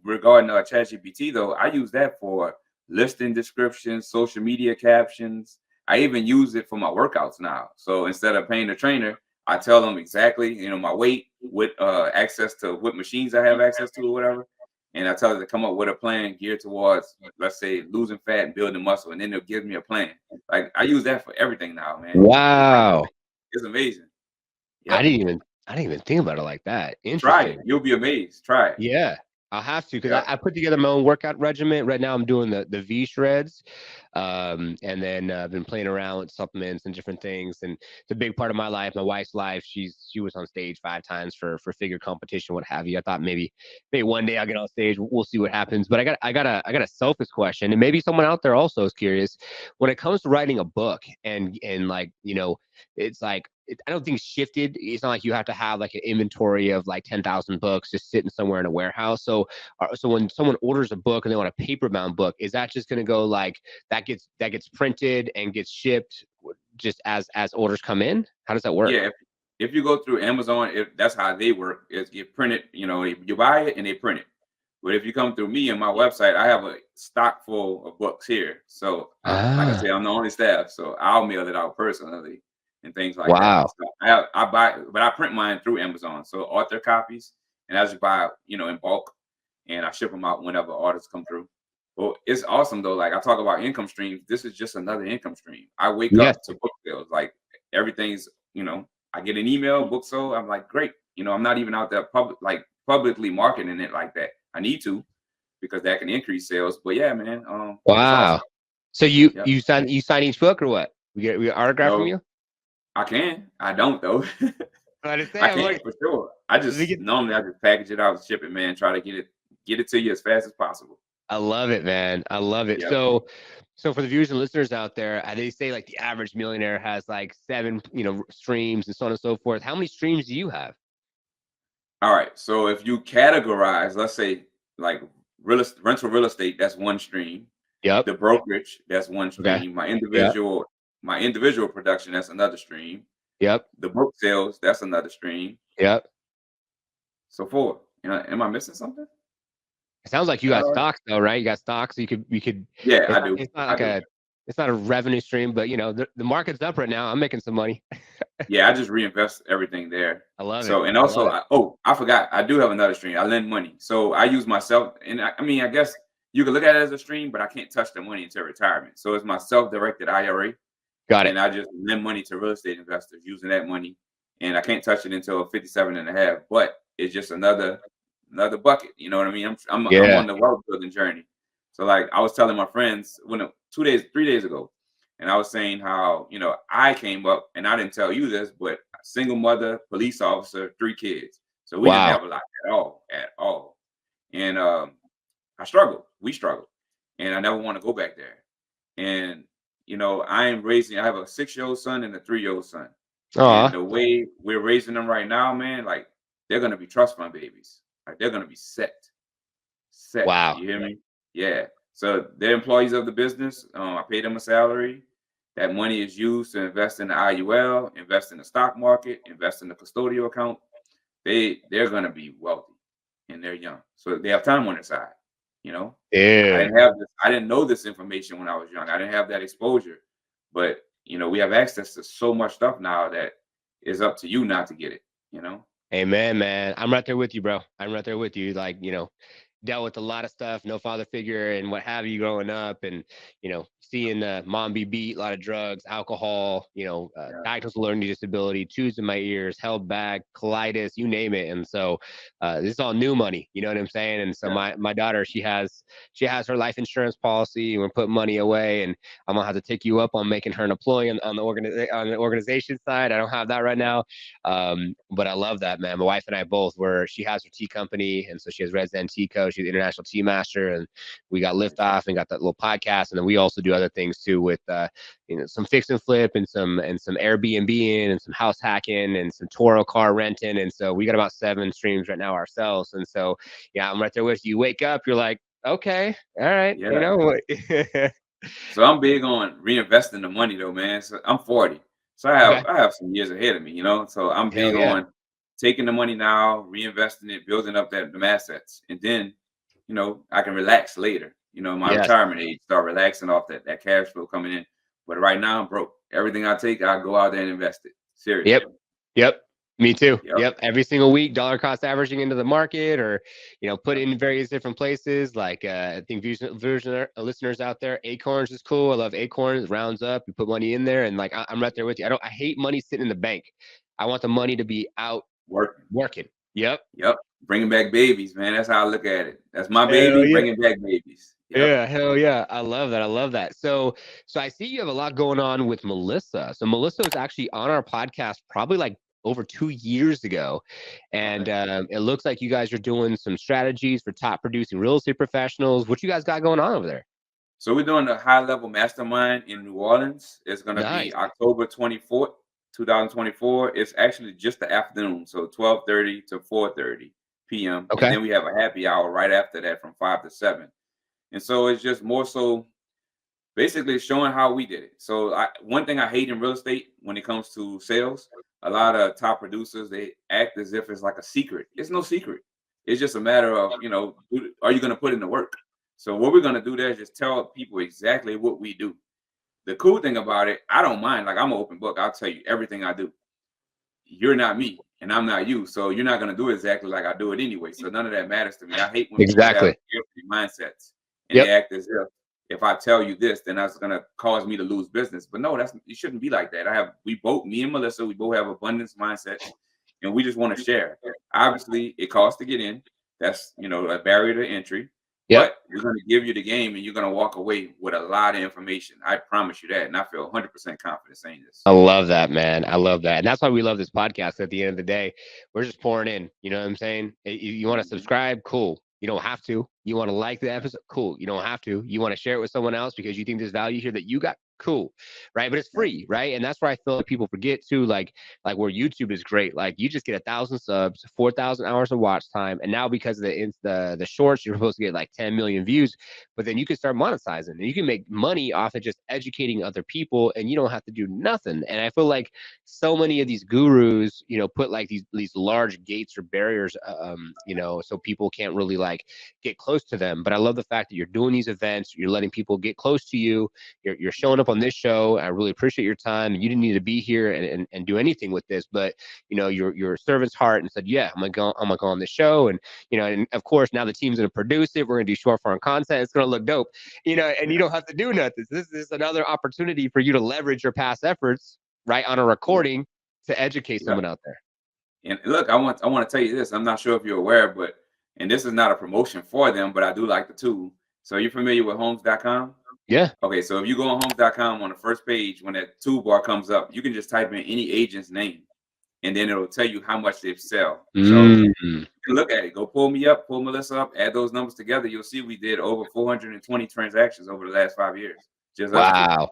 regarding ChatGPT though, I use that for listing descriptions, social media captions. I even use it for my workouts now. So instead of paying a trainer, I tell them exactly, my weight, with access to what machines I have access to or whatever. And I tell them to come up with a plan geared towards, let's say, losing fat and building muscle. And then they'll give me a plan. Like I use that for everything now, man. Wow. It's amazing. I Yep. didn't even think about it like that. Try it. Interesting. You'll be amazed. Try it. Yeah, I'll have to because Yep. I put together my own workout regimen. Right now, I'm doing the V shreds, and then I've been playing around with supplements and different things. And it's a big part of my life, my wife's life. She was on stage 5 times for figure competition, what have you. I thought maybe one day I'll get on stage. We'll see what happens. But I got a selfish question, and maybe someone out there also is curious when it comes to writing a book and like it's like I don't think it's shifted. It's not like you have to have like an inventory of like 10,000 books just sitting somewhere in a warehouse. So when someone orders a book and they want a paper-bound book, is that just going to go like that gets printed and gets shipped just as orders come in? How does that work? Yeah, if you go through Amazon, if that's how they work, is get printed. You buy it and they print it. But if you come through me and my website, I have a stock full of books here. So, like I Ah, say, I'm the only staff, so I'll mail it out personally and things like that. wow. So I buy, but I print mine through Amazon. So author copies, and I just buy, in bulk, and I ship them out whenever orders come through. Well, it's awesome though. Like I talk about income streams. This is just another income stream. I wake Yes. up to book sales. Like everything's, I get an email, book sold. I'm like, great. I'm not even out there publicly marketing it like that. I need to because that can increase sales. But yeah, man, it's awesome. Wow. So you Yep. you sign each book or what? We get autograph from No, you? I can. I don't though. I I understand. can Look, for sure. I let me just get normally I just package it out and ship it, man. Try to get it to you as fast as possible. I love it, man. I love it. Yep. So for the viewers and listeners out there, they say like the average millionaire has like 7, streams and so on and so forth. How many streams do you have? All right. So if you categorize, let's say like rental real estate, that's one stream. Yep. The brokerage, that's one Okay. stream. Yep. My individual production, that's another stream. Yep. The book sales, that's another stream. Yep. So four. Am I missing something? It sounds like you got stocks though, right? You got stocks. So you could. Yeah, I It's not. do. It's not I like do. It's not a revenue stream, but the market's up right now. I'm making some money. Yeah, I just reinvest everything there. I love it. So, and I love also, it. I forgot, I do have another stream. I lend money. So I use myself, and I mean, I guess you could look at it as a stream, but I can't touch the money until retirement. So it's my self-directed IRA, Got it. and I just lend money to real estate investors using that money, and I can't touch it until 57 and a half. But it's just another bucket. You know what I mean? I'm Yeah. on the wealth building journey. So like I was telling my friends 3 days ago, and I was saying how I came up, and I didn't tell you this, but single mother, police officer, 3 kids. So we didn't Wow. have a lot at all. And I struggled. We struggled, and I never want to go back there. And I have a 6-year-old son and a 3-year-old son. And Aw. the way we're raising them right now, man, like they're gonna be trust fund babies. Like they're gonna be set. Wow. You hear me? Yeah. So they're employees of the business. I pay them a salary. That money is used to invest in the IUL, invest in the stock market, invest in the custodial account. They're gonna be wealthy, and they're young, so they have time on their side. You know, I Dude. didn't have this. I didn't know this information when I was young. I didn't have that exposure, but we have access to so much stuff now that is up to you not to get it. You know. Amen, man. I'm right there with you, bro. I'm right there with you. Like, dealt with a lot of stuff, no father figure and what have you growing up, and seeing mom be beat, a lot of drugs, alcohol, Yeah. diagnosed with learning disability, tubes in my ears, held back, colitis, you name it. And so this is all new money, you know what I'm saying? And so Yeah. my daughter, she has her life insurance policy, and we're putting money away, and I'm gonna have to take you up on making her an employee on the organization side. I don't have that right now. But I love that, man. My wife and I both she has her tea company, and so she has Resident Tea Co. She's the international tea master, and we got Lift Nice. Off and got that little podcast, and then we also do other things too with some fix and flip and some Airbnb and some house hacking and some Toro car renting, and so we got about 7 streams right now ourselves. And so yeah, I'm right there with you. You wake up, you're like, okay, all right, Yeah. So I'm big on reinvesting the money though, man. So I'm 40. So I Okay, have I have some years ahead of me, So I'm hell big yeah, on taking the money now, reinvesting it, building up them assets. And then, I can relax later. My yes, retirement age, start relaxing off that cash flow coming in. But right now I'm broke. Everything I take, I go out there and invest it. yep. Seriously. Yep. Me too. Yep. Yep. Every single week, dollar cost averaging into the market, or, put Yep. in various different places. Like, I think version listeners out there, Acorns is cool. I love Acorns. Rounds up. You put money in there, and like, I'm right there with you. I hate money sitting in the bank. I want the money to be out Working. working. Yep. Yep. Bringing back babies, man. That's how I look at it. That's my Hell baby, yeah. bringing back babies. Yep. Yeah, hell yeah. I love that. I love that. So I see you have a lot going on with Melissa. So Melissa was actually on our podcast probably like over 2 years ago. And Okay. it looks like you guys are doing some strategies for top producing real estate professionals. What you guys got going on over there? So we're doing a high level mastermind in New Orleans. It's going to be Nice. October 24th, 2024. It's actually just the afternoon, so 12:30 to 4:30 p.m. And Okay. then we have a happy hour right after that from 5 to 7. And so it's just more so basically showing how we did it. So one thing I hate in real estate when it comes to sales, a lot of top producers, they act as if it's like a secret. It's no secret. It's just a matter of, are you going to put in the work? So what we're going to do there is just tell people exactly what we do. The cool thing about it, I don't mind. Like I'm an open book. I'll tell you everything I do. You're not me and I'm not you. So you're not going to do exactly like I do it anyway. So none of that matters to me. I hate when people have Exactly. scarcity mindsets and they Yep. act as if I tell you this, then that's going to cause me to lose business. But no, it shouldn't be like that. Me and Melissa, we both have abundance mindsets and we just want to share. Obviously, it costs to get in. That's, a barrier to entry. Yep. But we're going to give you the game and you're going to walk away with a lot of information. I promise you that. And I feel 100% confident saying this. I love that, man. I love that. And that's why we love this podcast. At the end of the day, we're just pouring in. You know what I'm saying? You want to Mhm. subscribe? Cool. You don't have to. You want to like the episode? Cool. You don't have to. You want to share it with someone else because you think there's value here that you got? Cool. Right. But it's Yeah. free. Right. And that's where I feel like people forget too. Like where YouTube is great. Like you just get 1,000 subs, 4,000 hours of watch time. And now because of the shorts, you're supposed to get like 10 million views. But then you can start monetizing and you can make money off of just educating other people and you don't have to do nothing. And I feel like so many of these gurus, put like these large gates or barriers, so people can't really like get close to them. But I love the fact that you're doing these events, you're letting people get close to you, you're showing up on this show. I really appreciate your time. You didn't need to be here and do anything with this, but your servant's heart and said, yeah, I'm gonna go on this show. And and of course now the team's gonna produce it. We're gonna do short form content. It's gonna look dope, and you Yeah. don't have to do nothing. So this is another opportunity for you to leverage your past efforts, right, on a Yeah. recording to educate Yeah. someone out there. And look, I want to tell you this. I'm not sure if you're aware, but and this is not a promotion for them, but I do like the tool. So you're familiar with homes.com? Yeah. Okay, so if you go on homes.com on the first page, when that toolbar comes up, you can just type in any agent's name and then it'll tell you how much they sell. So Mm. you can look at it. Go pull me up, pull Melissa up, add those numbers together. You'll see we did over 420 transactions over the last 5 years. Just us two. Wow.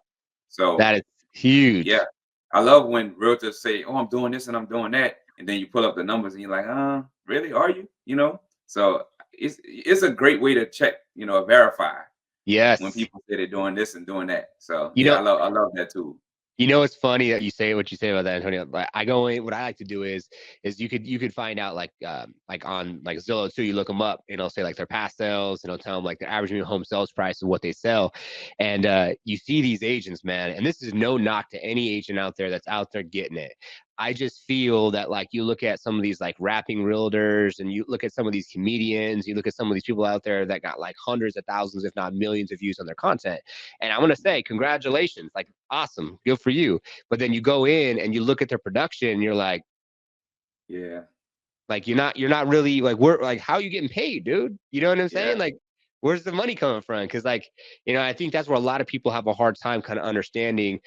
So That is huge. yeah. I love when realtors say, "Oh, I'm doing this and I'm doing that," and then you pull up the numbers and you're like, really? Are you?" So it's a great way to check, verify. when Yes. people say they're doing this and doing that. So You yeah, know, I love that too. it's funny that you say what you say about that, Antonio. Like I go in, what I like to do is you could find out like on like Zillow too. You look them up, and it'll say like their past sales, and it'll tell them like their average new home sales price and what they sell. And you see these agents, man. And this is no knock to any agent out there that's out there getting it. I just feel that like you look at some of these like rapping realtors, and you look at some of these comedians, you look at some of these people out there that got like hundreds of thousands, if not millions of views on their content. And I want to say, congratulations, like awesome, good for you. But then you go in and you look at their production, and you're Yeah, like you're not really like, we're like, how are you getting paid, dude? You know what I'm yeah, saying? Like, where's the money coming from? Because like, I think that's where a lot of people have a hard time kind of understanding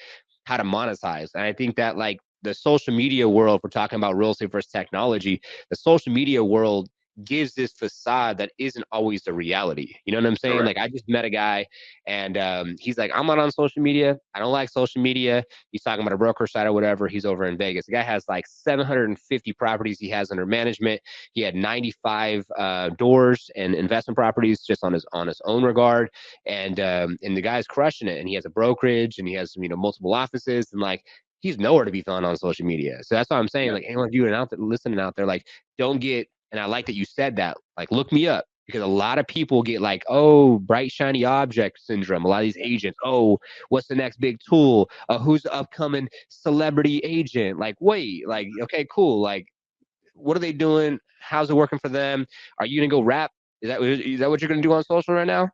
how to monetize. And I think that like the social media world, if we're talking about real estate versus technology, the social media world gives this facade that isn't always the reality. You know what I'm saying? correct. Like I just met a guy, and he's like, I'm not on social media. I don't like social media. He's talking about a broker site or whatever. He's over in Vegas. The guy has like 750 properties he has under management. He had 95 doors and investment properties just on his own regard, and the guy's crushing it. And he has a brokerage, and he has multiple offices, and like he's nowhere to be found on social media. So that's why I'm saying, Yeah, like, anyone viewing out there, listening out there, like, don't get. And I like that you said that. Like, look me up, because a lot of people get like, oh, bright shiny object syndrome. A lot of these agents, oh, what's the next big tool? Who's the upcoming celebrity agent? Like, wait, like, okay, cool. Like, what are they doing? How's it working for them? Are you gonna go rap? Is that what you're gonna do on social right now?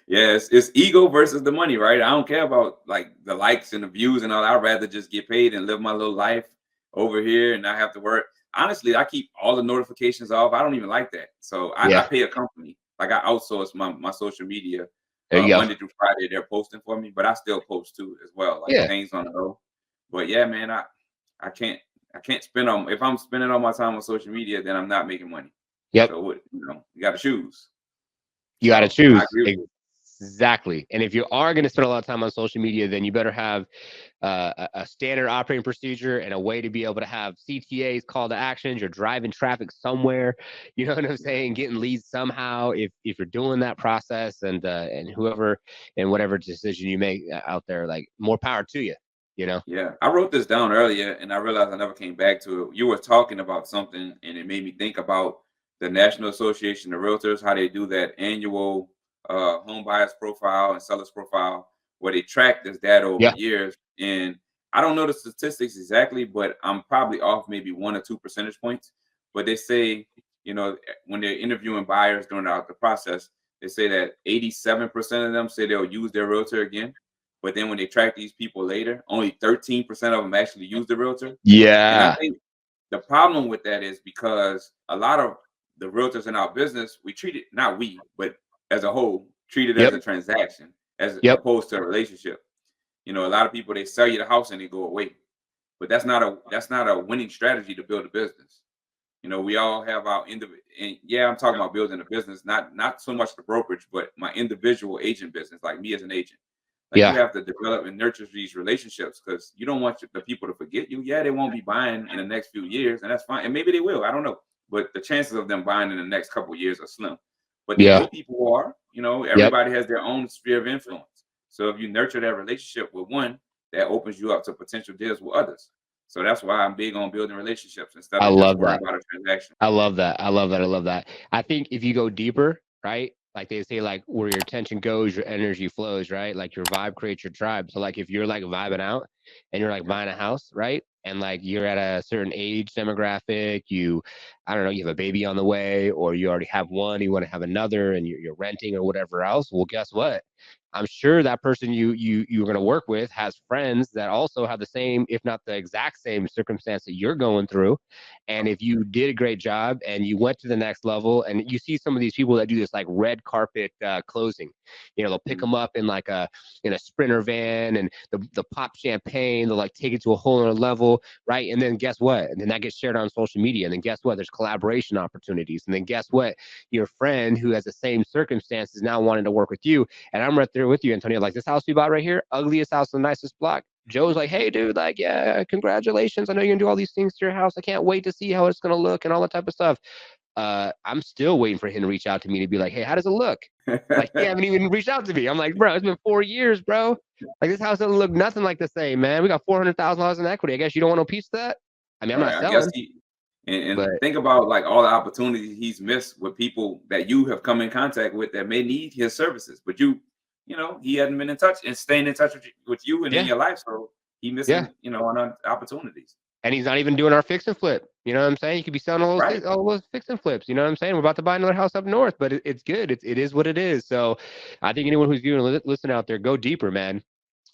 yeah. It's ego versus the money, right? I don't care about like the likes and the views and all. I'd rather just get paid and live my little life over here and not have to work. Honestly, I keep all the notifications off. I don't even like that. So I Yeah, pay a company. Like I outsource my social media. there you go. Monday through Friday, they're posting for me, but I still post too as well, like Yeah, things on the go. But yeah, man, I can't I can't spend on if I'm spending all my time on social media, then I'm not making money. yep. So what you got to choose. You got to So I choose. agree with you. Exactly. And if you are going to spend a lot of time on social media, then you better have a standard operating procedure and a way to be able to have CTAs, call to actions. You're driving traffic somewhere. You know what I'm Yeah. saying? Getting leads somehow. If you're doing that process, and whoever and whatever decision you make out there, like more power to you. You know? Yeah, I wrote this down earlier and I realized I never came back to it. You were talking about something and it made me think about the National Association of Realtors, how they do that annual home buyers profile and sellers profile, where they track this data over Yeah. years. And I don't know the statistics exactly, but I'm probably off maybe 1 or 2 percentage points. But they say, when they're interviewing buyers during the process, they say that 87% of them say they'll use their realtor again. But then when they track these people later, only 13% of them actually use the realtor. And I Yeah. think the problem with that is because a lot of the realtors in our business, we treat it, not we, but as a whole, treat it as Yep. a transaction as Yep. opposed to a relationship. A lot of people, they sell you the house and they go away. But that's not a winning strategy to build a business. We all have our individual, and yeah, I'm talking about building a business, not so much the brokerage, but my individual agent business, like me as an agent. Like you Yeah. have to develop and nurture these relationships because you don't want the people to forget you. Yeah, they won't be buying in the next few years, and that's fine. And maybe they will. I don't know, but the chances of them buying in the next couple of years are slim. But they Yeah. know people who are. Yep. Everybody has their own sphere of influence. So if you nurture that relationship with one, that opens you up to potential deals with others. So that's why I'm big on building relationships instead I of just love worrying that. about a transaction. I love that. I love that. I love that. I think if you go deeper, right? Like they say, like where your attention goes, your energy flows, right? Like your vibe creates your tribe. So like if you're like vibing out and you're like Yeah. buying a house, right? And like you're at a certain age demographic, I don't know, you have a baby on the way, or you already have one, you want to have another, and you're renting or whatever else. Well, guess what? I'm sure that person you're going to work with has friends that also have the same, if not the exact same circumstance that you're going through. And if you did a great job and you went to the next level, and you see some of these people that do this like red carpet closing, they'll pick Mhm. them up in like a sprinter van, and the pop champagne, they'll like take it to a whole other level, right? And then guess what? And then that gets shared on social media. And then guess what? There's collaboration opportunities. And then guess what? Your friend who has the same circumstances now wanting to work with you. And I'm right there with you, Antonio. Like this house we bought right here, ugliest house in the nicest block. Joe's like, hey, dude, like, yeah, congratulations. I know you're gonna do all these things to your house. I can't wait to see how it's gonna look and all that type of stuff. I'm still waiting for him to reach out to me to be like, hey, how does it look? Like, he haven't even reached out to me. I'm like, bro, it's been 4 years, bro. Like, this house doesn't look nothing like the same, man. We got $400,000 in equity. I guess you don't want no piece of that. I mean, I'm not Right. I guess selling, and but think about like all the opportunities he's missed with people that you have come in contact with that may need his services, but he hadn't been in touch and staying in touch with you and in yeah, your life. So he yeah. missing, on opportunities. And he's not even doing our fix and flip. You know what I'm saying? You could be selling Right. all those fix and flips. You know what I'm saying? We're about to buy another house up north, but it's good. It is what it is. So I think anyone who's viewing, listen out there, go deeper, man.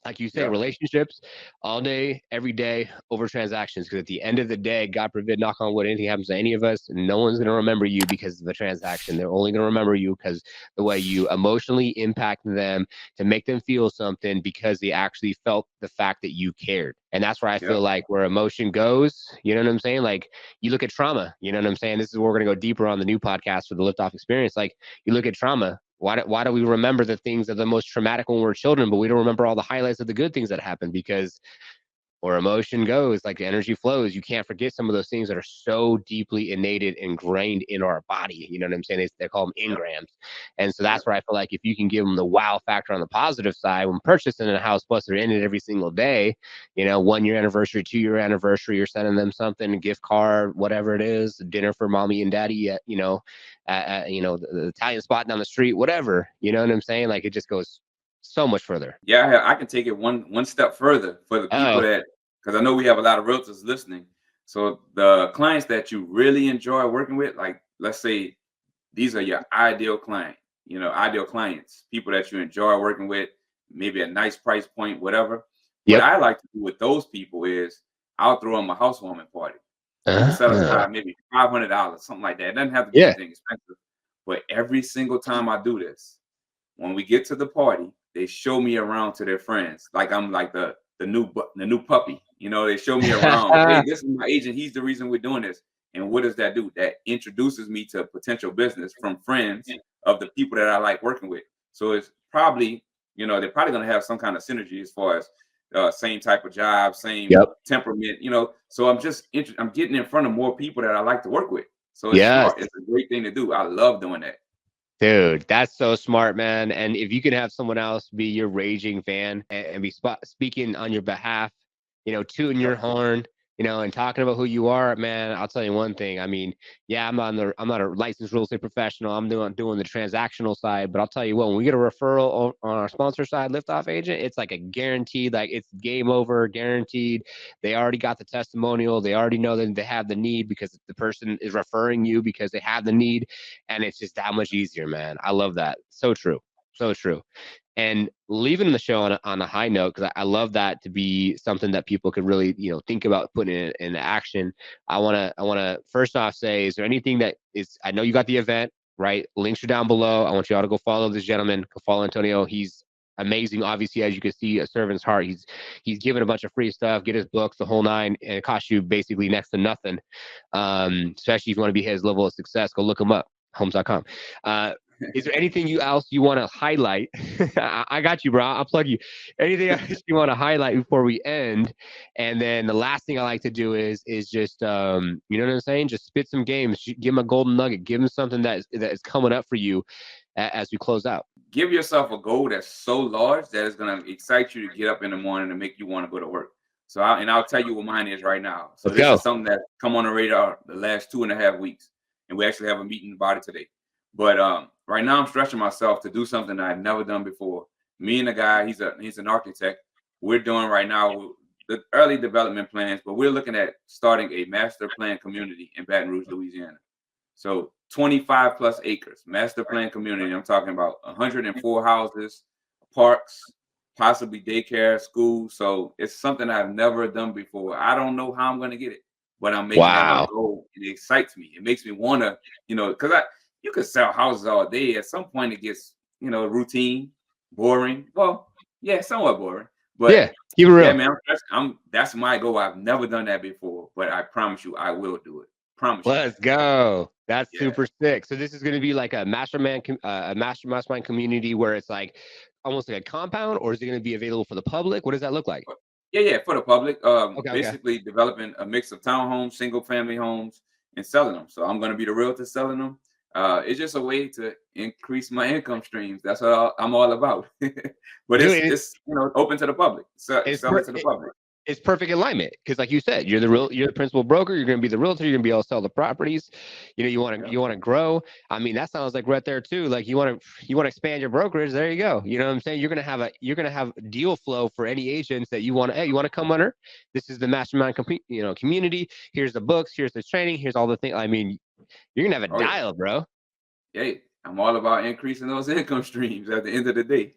Like you say, Yeah. relationships all day, every day over transactions. Because at the end of the day, God forbid, knock on wood, anything happens to any of us, no one's going to remember you because of the transaction. They're only going to remember you because the way you emotionally impact them to make them feel something because they actually felt the fact that you cared. And that's where I Yeah. feel like where emotion goes, you know what I'm saying? Like you look at trauma, you know what I'm saying? This is where we're going to go deeper on the new podcast for the Liftoff Experience. Like you look at trauma. Why do we remember the things that are the most traumatic when we're children, but we don't remember all the highlights of the good things that happen? Because where emotion goes, like the energy flows, you can't forget some of those things that are so deeply innated, ingrained in our body. You know what I'm saying? They call them Yeah. engrams. And so Yeah. that's where I feel like if you can give them the wow factor on the positive side, when purchasing a house, plus they're in it every single day, 1 year anniversary, 2 year anniversary, you're sending them something, a gift card, whatever it is, dinner for mommy and daddy at, the Italian spot down the street, whatever, you know what I'm saying? Like it just goes so much further. Yeah, I can take it one step further for the people Oh, that, because I know we have a lot of realtors listening. So the clients that you really enjoy working with, like let's say these are your ideal client, ideal clients, people that you enjoy working with, maybe a nice price point, whatever. What yep. I like to do with those people is I'll throw them a housewarming party. We can set Uh, aside maybe $500, something like that. It doesn't have to be yeah. anything expensive, but every single time I do this, when we get to the party, they show me around to their friends, like I'm like the new puppy. They show me around. Hey, this is my agent. He's the reason we're doing this. And what does that do? That introduces me to potential business from friends of the people that I like working with. So it's probably, they're probably going to have some kind of synergy as far as same type of job, same Yep. temperament. So I'm getting in front of more people that I like to work with. So it's Yes. smart. It's a great thing to do. I love doing that. Dude, that's so smart, man. And if you can have someone else be your raging fan and be speaking on your behalf, tooting Yep. your horn, and talking about who you are, man, I'll tell you one thing. I mean, yeah, I'm not a licensed real estate professional. I'm doing the transactional side, but I'll tell you what, when we get a referral on our sponsor side, Liftoff agent, it's like a guaranteed, like it's game over, guaranteed. They already got the testimonial. They already know that they have the need because the person is referring you because they have the need, and it's just that much easier, man. I love that. So true. So true. And leaving the show on a high note, because I love that to be something that people could really, think about putting in action. I wanna first off say, is there anything that is, I know you got the event, right? Links are down below. I want you all to go follow this gentleman, go follow Antonio. He's amazing. Obviously, as you can see, a servant's heart. He's given a bunch of free stuff, get his books, the whole nine, and it costs you basically next to nothing. Especially if you want to be his level of success, go look him up, homes.com. Is there anything else you want to highlight? I got you, bro. I'll plug you. Anything else you want to highlight before we end? And then the last thing I like to do is just you know what I'm saying? Just spit some games. Give him a golden nugget. Give him something that is coming up for you as we close out. Give yourself a goal that's so large that it's going to excite you to get up in the morning and make you want to go to work. So I'll tell you what mine is right now. So Let's this go. is something that come on the radar the last 2.5 weeks, and we actually have a meeting about it today. But right now I'm stretching myself to do something that I've never done before. Me and the guy, he's an architect. We're doing right now the early development plans, but we're looking at starting a master plan community in Baton Rouge, Louisiana. So 25 plus acres, master plan community. I'm talking about 104 houses, parks, possibly daycare, school. So it's something I've never done before. I don't know how I'm going to get it, but I'm making that my Wow. goal. It excites me. It makes me want to, because you could sell houses all day. At some point, it gets, routine, boring. Well, yeah, somewhat boring. But Yeah. Keep it yeah, real. man, that's my goal. I've never done that before, but I promise you, I will do it. Promise you. Let's go. That's Yeah. super sick. So this is going to be like a mastermind community where it's like almost like a compound, or is it going to be available for the public? What does that look like? Yeah, for the public. Okay. Okay. Basically developing a mix of townhomes, single family homes, and selling them. So I'm going to be the realtor selling them. It's just a way to increase my income streams. That's what I'm all about. But Dude, it's open to the public. Sell it to the public. It's perfect alignment because, like you said, you're the principal broker. You're going to be the realtor. You're going to be able to sell the properties. You want to grow. I mean, that sounds like right there too. Like you want to expand your brokerage. There you go. You know what I'm saying? You're going to have deal flow for any agents that you want to. Hey, you want to come under? This is the mastermind community. Here's the books. Here's the training. Here's all the things. I mean, you're gonna have a dial, bro. Hey, I'm all about increasing those income streams at the end of the day.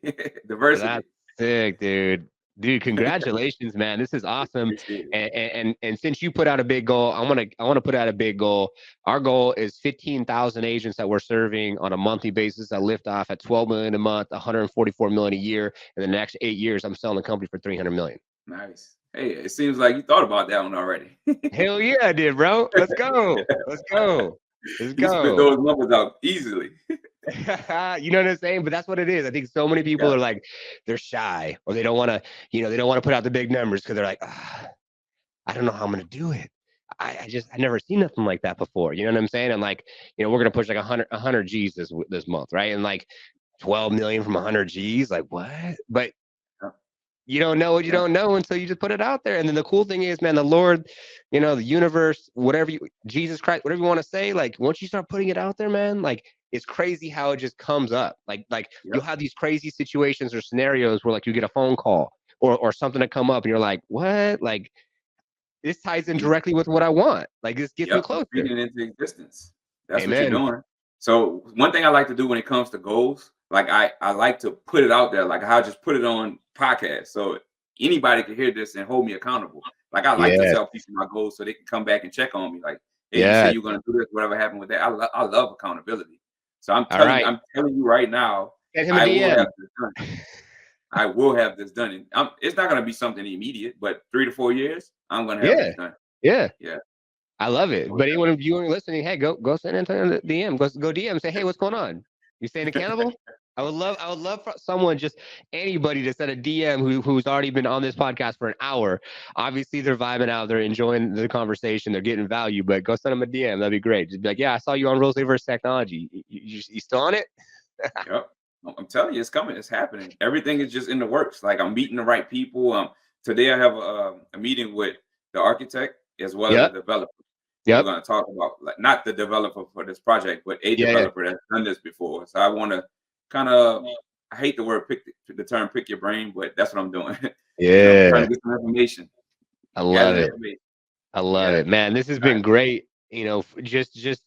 Diversity. That's sick, dude. Dude, congratulations, man. This is awesome. And since you put out a big goal, I want to put out a big goal. Our goal is 15,000 agents that we're serving on a monthly basis that lift off at 12 million a month, 144 million a year. In the next 8 years, I'm selling the company for 300 million. Nice. Hey, it seems like you thought about that one already. Hell yeah, I did, bro. Let's go. Let's go. Let's go. You spit those numbers out easily. You know what I'm saying? But that's what it is. I think so many people are like, they're shy, or they don't want to, they don't want to put out the big numbers because they're like, I don't know how I'm going to do it. I never seen nothing like that before. You know what I'm saying? And like, we're going to push like 100 G's this month, right? And like 12 million from 100 G's, like what? But you don't know what you don't know until you just put it out there. And then the cool thing is, man, the Lord, the universe, Jesus Christ, whatever you want to say, like once you start putting it out there, man, like it's crazy how it just comes up. Like you'll have these crazy situations or scenarios where like you get a phone call or something to come up and you're like, what? Like this ties in directly with what I want. Like this gets me closer. Speaking it into existence. That's what you're doing. So one thing I like to do when it comes to goals, like I like to put it out there. Like I'll just put it on podcast so anybody can hear this and hold me accountable. Like I like to tell people my goals so they can come back and check on me. Like, hey, you say you're gonna do this, whatever happened with that. I love accountability. So I'm telling you right now, I will have this done. And it's not gonna be something immediate, but 3 to 4 years, I'm gonna have this done. Yeah. I love it. But anyone of you are listening, hey, go send Antonio the DM. Go DM and say, hey, what's going on? You staying accountable? I would love for someone, just anybody, to send a DM who's already been on this podcast for an hour. Obviously, they're vibing out, they're enjoying the conversation, they're getting value. But go send them a DM. That'd be great. Just be like, yeah, I saw you on Real Estate versus Technology. You still on it? Yep. I'm telling you, it's coming. It's happening. Everything is just in the works. Like I'm meeting the right people. Today I have a meeting with the architect as well as the developer. We're going to talk about, like, not the developer for this project, but a developer that's done this before. So I want to kind of, I hate the term pick your brain, but that's what I'm doing. Yeah. Trying to get some information. I love it. I love it, man. This has been great. Just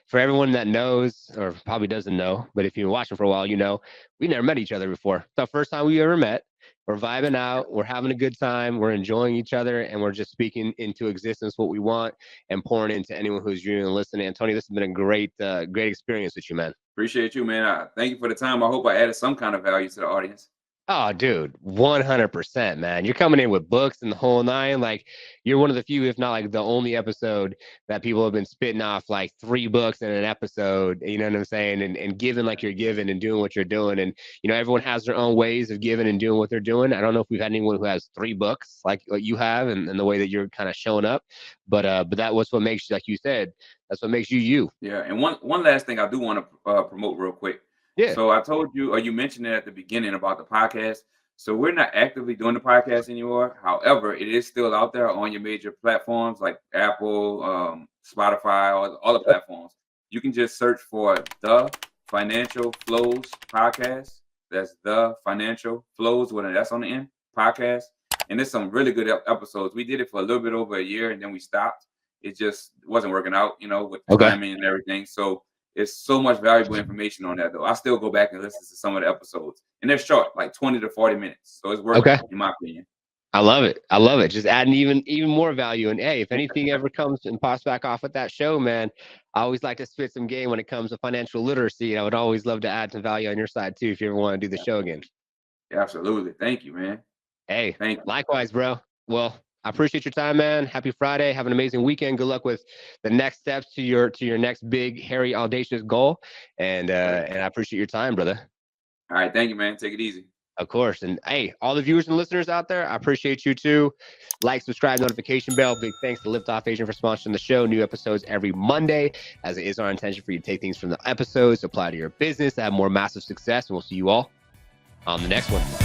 for everyone that knows or probably doesn't know, but if you've been watching for a while, we never met each other before. It's the first time we ever met. We're vibing out. We're having a good time. We're enjoying each other, and we're just speaking into existence what we want and pouring into anyone who's viewing and listening. Antonio, this has been a great experience with you, man. Appreciate you, man. Thank you for the time. I hope I added some kind of value to the audience. Oh, dude, 100%, man. You're coming in with books and the whole nine. Like, you're one of the few, if not like the only episode that people have been spitting off like 3 books in an episode. You know what I'm saying? And giving like you're giving and doing what you're doing. And, everyone has their own ways of giving and doing what they're doing. I don't know if we've had anyone who has 3 books like what you have and the way that you're kind of showing up. But that was what makes, like you said, that's what makes you. Yeah. And one last thing I do want to promote real quick. Yeah. So I told you, or you mentioned it at the beginning about the podcast. So we're not actively doing the podcast anymore. However, it is still out there on your major platforms like Apple, Spotify, all the platforms. You can just search for The Financial Flows Podcast. That's The Financial Flows with an S on the end podcast. And there's some really good episodes. We did it for a little bit over a year and then we stopped. It just wasn't working out, with timing and everything. So it's so much valuable information on that, though. I still go back and listen to some of the episodes, and they're short, like 20 to 40 minutes. So it's worth it, in my opinion. I love it. Just adding even more value. And hey, if anything ever comes and pops back off at that show, man, I always like to spit some game when it comes to financial literacy. I would always love to add some value on your side too, if you ever want to do the show again. Yeah, absolutely. Thank you, man. Hey, likewise, bro. Well, I appreciate your time, man. Happy Friday. Have an amazing weekend. Good luck with the next steps to your next big, hairy, audacious goal. And I appreciate your time, brother. All right. Thank you, man. Take it easy. Of course. And hey, all the viewers and listeners out there, I appreciate you too. Like, subscribe, notification bell. Big thanks to Liftoff Agent for sponsoring the show. New episodes every Monday, as it is our intention for you to take things from the episodes, apply to your business, to have more massive success. And we'll see you all on the next one.